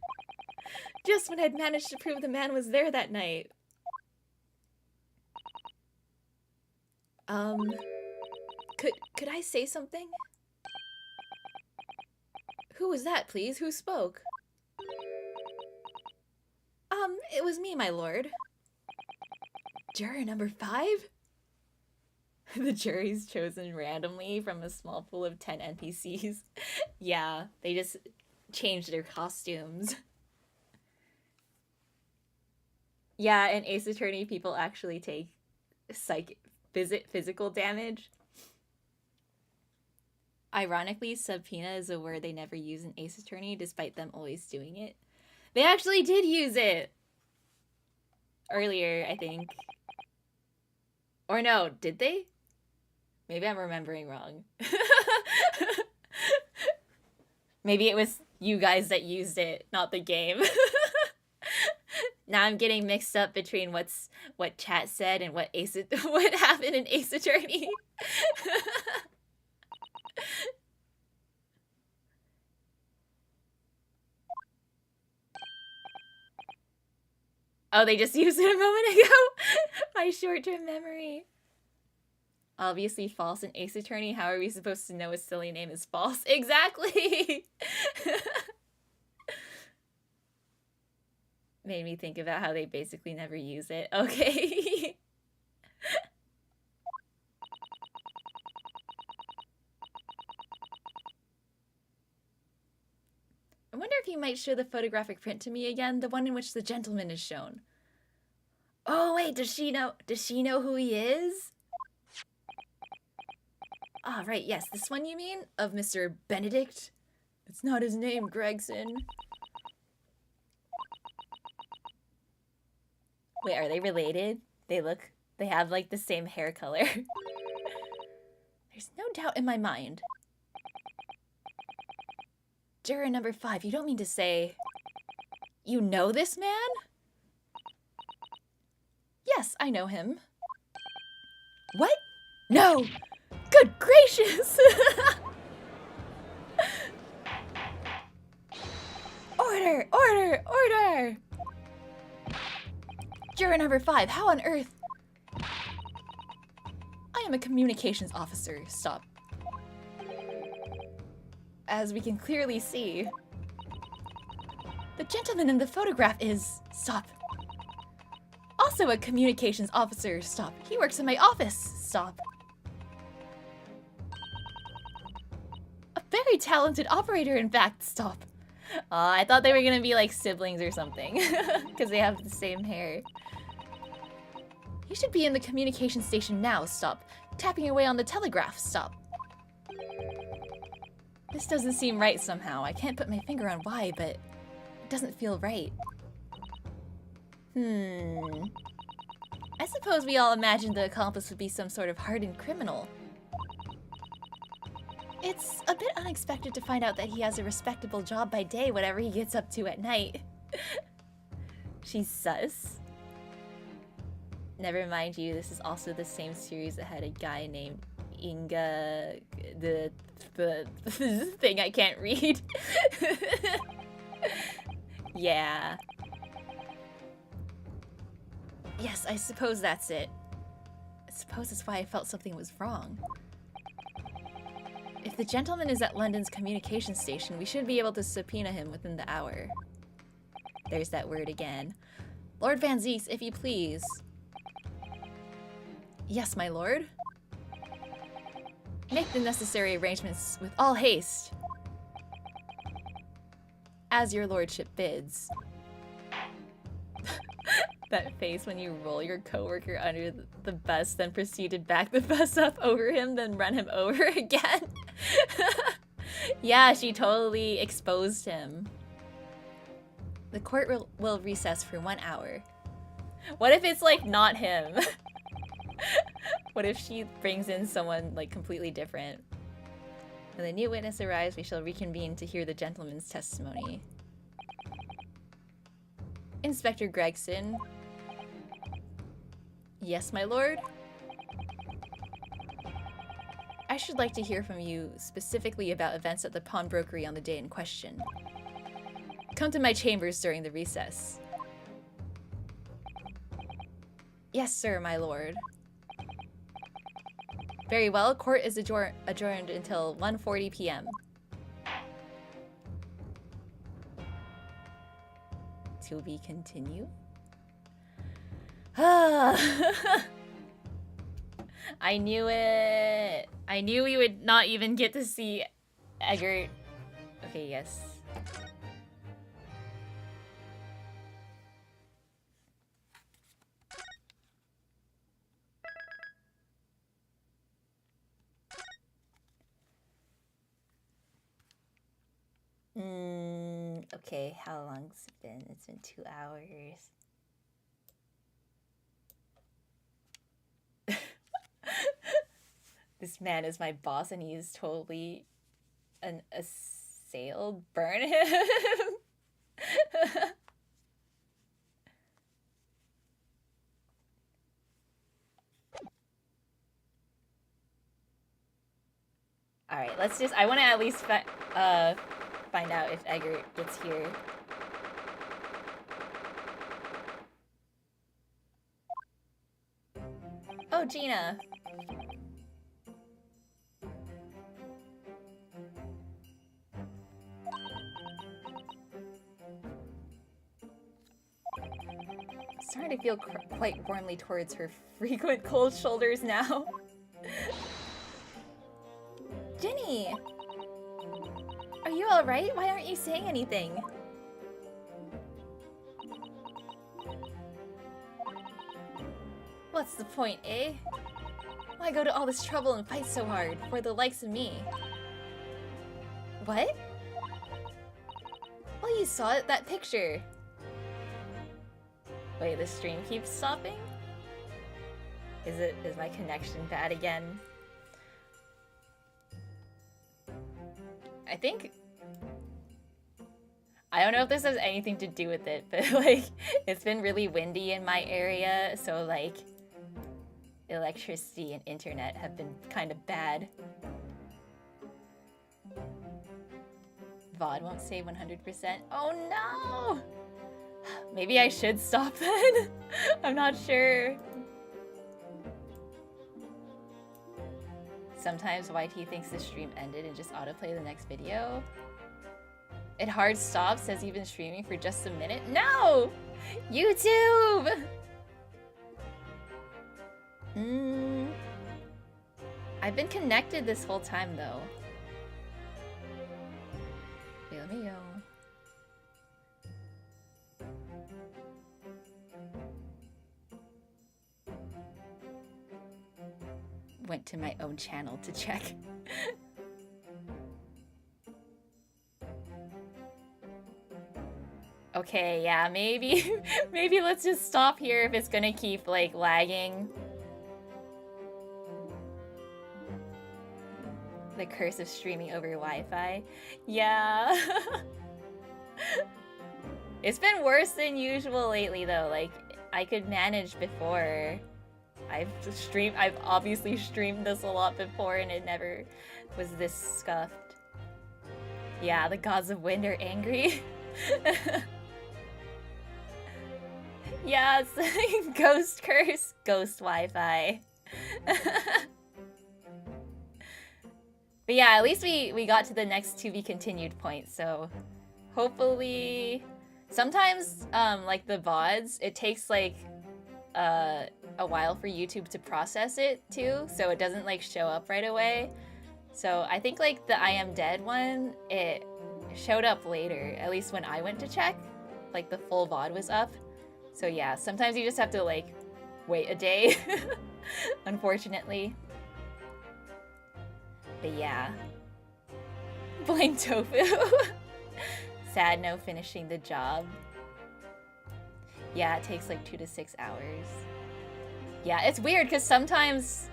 Just when I'd managed to prove the man was there that night. Could I say something? Who was that, please? Who spoke? It was me, my lord. Juror number 5? The jury's chosen randomly from a small pool of 10 NPCs. Yeah, they just changed their costumes. Yeah, in Ace Attorney, people actually take physical damage. Ironically, subpoena is a word they never use in Ace Attorney, despite them always doing it. They actually did use it! Earlier, I think. Or no, did they? Maybe I'm remembering wrong. Maybe it was you guys that used it, not the game. Now I'm getting mixed up between what chat said and what happened in Ace Attorney. Oh, they just used it a moment ago? My short-term memory. Obviously false in Ace Attorney. How are we supposed to know a silly name is false? Exactly! Made me think about how they basically never use it. Okay. I wonder if you might show the photographic print to me again, the one in which the gentleman is shown. Oh wait, does she know who he is? Ah, right, yes, this one you mean? Of Mr. Benedict? It's not his name, Gregson. Wait, are they related? They have like the same hair color. There's no doubt in my mind. Juror number 5, you don't mean to say... You know this man? Yes, I know him. What? No! Good gracious! Order! Order! Order! Juror number 5, how on earth? I am a communications officer. Stop. As we can clearly see, the gentleman in the photograph is... Stop. Also a communications officer. Stop. He works in my office. Stop. A very talented operator, in fact. Stop. I thought they were gonna be like siblings or something, because they have the same hair. You should be in the communication station now. Stop. Tapping away on the telegraph. Stop. This doesn't seem right somehow. I can't put my finger on why, but it doesn't feel right. I suppose we all imagined the accomplice would be some sort of hardened criminal. It's a bit unexpected to find out that he has a respectable job by day, whatever he gets up to at night. She's sus. Never mind you, this is also the same series that had a guy named Inga... the thing I can't read. Yeah. Yes, I suppose that's it. I suppose that's why I felt something was wrong. If the gentleman is at London's communication station, we should be able to subpoena him within the hour. There's that word again. Lord Van Zieks, if you please. Yes, my lord. Make the necessary arrangements with all haste. As your lordship bids. That face when you roll your coworker under the bus, then proceed to back the bus up over him, then run him over again. Yeah, she totally exposed him. The court will recess for 1 hour. What if it's like not him? What if she brings in someone like completely different? When the new witness arrives, we shall reconvene to hear the gentleman's testimony. Inspector Gregson. Yes, my lord? I should like to hear from you specifically about events at the pawnbrokery on the day in question. Come to my chambers during the recess. Yes, sir, my lord. Very well, court is adjourned until 1:40 p.m. To be continued? I knew it! I knew we would not even get to see Eggert. Okay, yes. Okay, how long's it been? It's been 2 hours. This man is my boss and he is totally an assailed. Burn him! Alright, let's just... I want to at least find out if Eggert gets here. Oh, Gina! Starting to feel quite warmly towards her frequent cold shoulders now. Jenny! Are you alright? Why aren't you saying anything? What's the point, eh? Why go to all this trouble and fight so hard for the likes of me? What? Well, you saw it, that picture. Wait, the stream keeps stopping? Is my connection bad again? I think... I don't know if this has anything to do with it, but like, it's been really windy in my area, so like, electricity and internet have been kind of bad. VOD won't say 100%. Oh no! Maybe I should stop then? I'm not sure. Sometimes YT thinks the stream ended and just autoplay the next video. It hard stops, says you've been streaming for just a minute. No! YouTube! I've been connected this whole time though. lmao. Went to my own channel to check. Okay, yeah, maybe maybe let's just stop here if it's gonna keep like lagging. The curse of streaming over Wi-Fi. Yeah. It's been worse than usual lately though. Like, I could manage before. I've obviously streamed this a lot before and it never was this scuffed. Yeah, the gods of wind are angry. Yeah, it's ghost curse, ghost Wi-Fi. But yeah, at least we got to the next to be continued point, so hopefully... Sometimes, like the VODs, it takes like a while for YouTube to process it too, so it doesn't like show up right away. So I think like the I am dead one, it showed up later, at least when I went to check. Like, the full VOD was up. So yeah, sometimes you just have to, like, wait a day, unfortunately. But yeah. Blame Tofu. Sad no finishing the job. Yeah, it takes like 2 to 6 hours. Yeah, it's weird because sometimes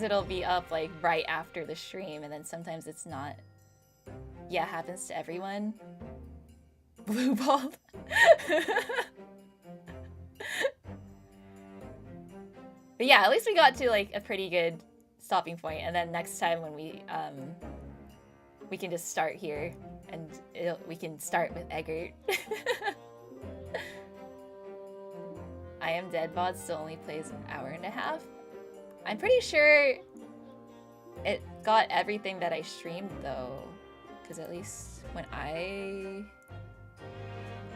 it'll be up like right after the stream and then sometimes it's not. Yeah, it happens to everyone. Blue ball. But yeah, at least we got to like a pretty good stopping point, and then next time when we can just start here and we can start with Eggert. I Am Dead VOD still only plays an hour and a half. I'm pretty sure it got everything that I streamed though, because at least when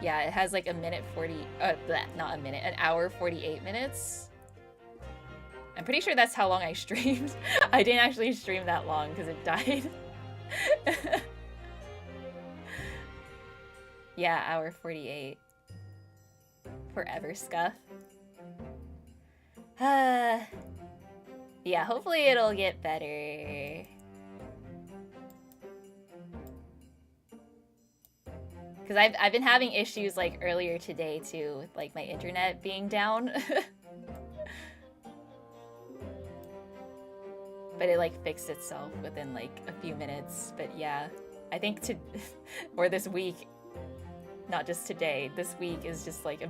yeah, it has like a minute 40, not a minute, an hour 48 minutes. I'm pretty sure that's how long I streamed. I didn't actually stream that long because it died. Yeah, hour 48. Forever Scuff. Yeah, hopefully it'll get better. Because I've been having issues like earlier today too, with like my internet being down. But it like fixed itself within like a few minutes. But yeah, I think or this week, not just today, this week is just like a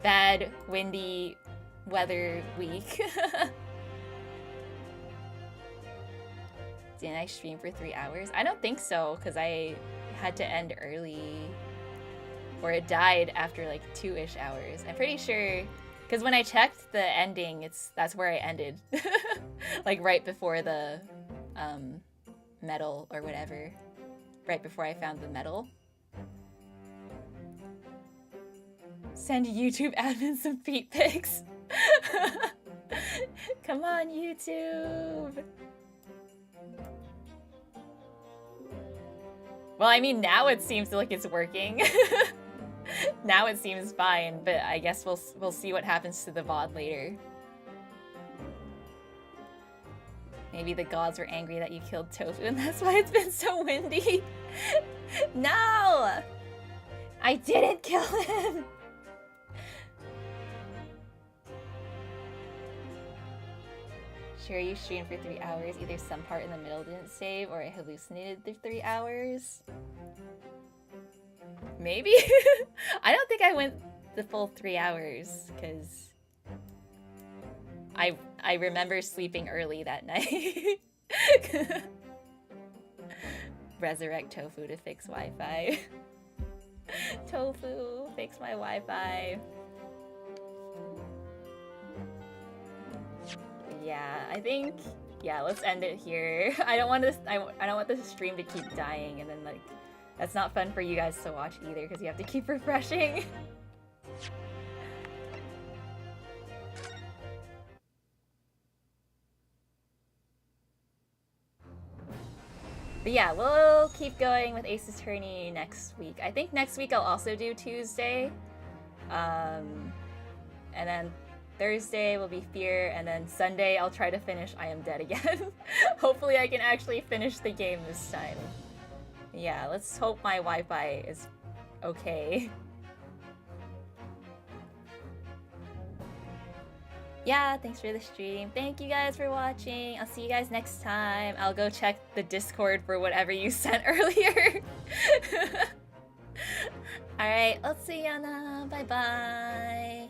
bad windy weather week. Didn't I stream for 3 hours? I don't think so, because I had to end early. Or it died after like 2-ish hours. I'm pretty sure, because when I checked the ending, that's where I ended. Like right before the medal or whatever. Right before I found the medal. Send YouTube admin some feet pics. Come on, YouTube. Well, I mean, now it seems like it's working. Now it seems fine, but I guess we'll see what happens to the VOD later. Maybe the gods were angry that you killed Tofu and that's why it's been so windy. No! I didn't kill him! Sure, you streamed for 3 hours. Either some part in the middle didn't save or I hallucinated the 3 hours. Maybe? I don't think I went the full 3 hours because I remember sleeping early that night. Resurrect Tofu to fix Wi-Fi. Tofu, fix my Wi-Fi. Yeah, I think, yeah, let's end it here. I don't want this stream to keep dying and then like that's not fun for you guys to watch either because you have to keep refreshing. But yeah, we'll keep going with Ace Attorney next week. I think next week I'll also do Tuesday. And then Thursday will be Fear, and then Sunday I'll try to finish I Am Dead again. Hopefully I can actually finish the game this time. Yeah, let's hope my Wi-Fi is okay. Yeah, thanks for the stream. Thank you guys for watching. I'll see you guys next time. I'll go check the Discord for whatever you sent earlier. Alright, let's see Yana. Bye-bye.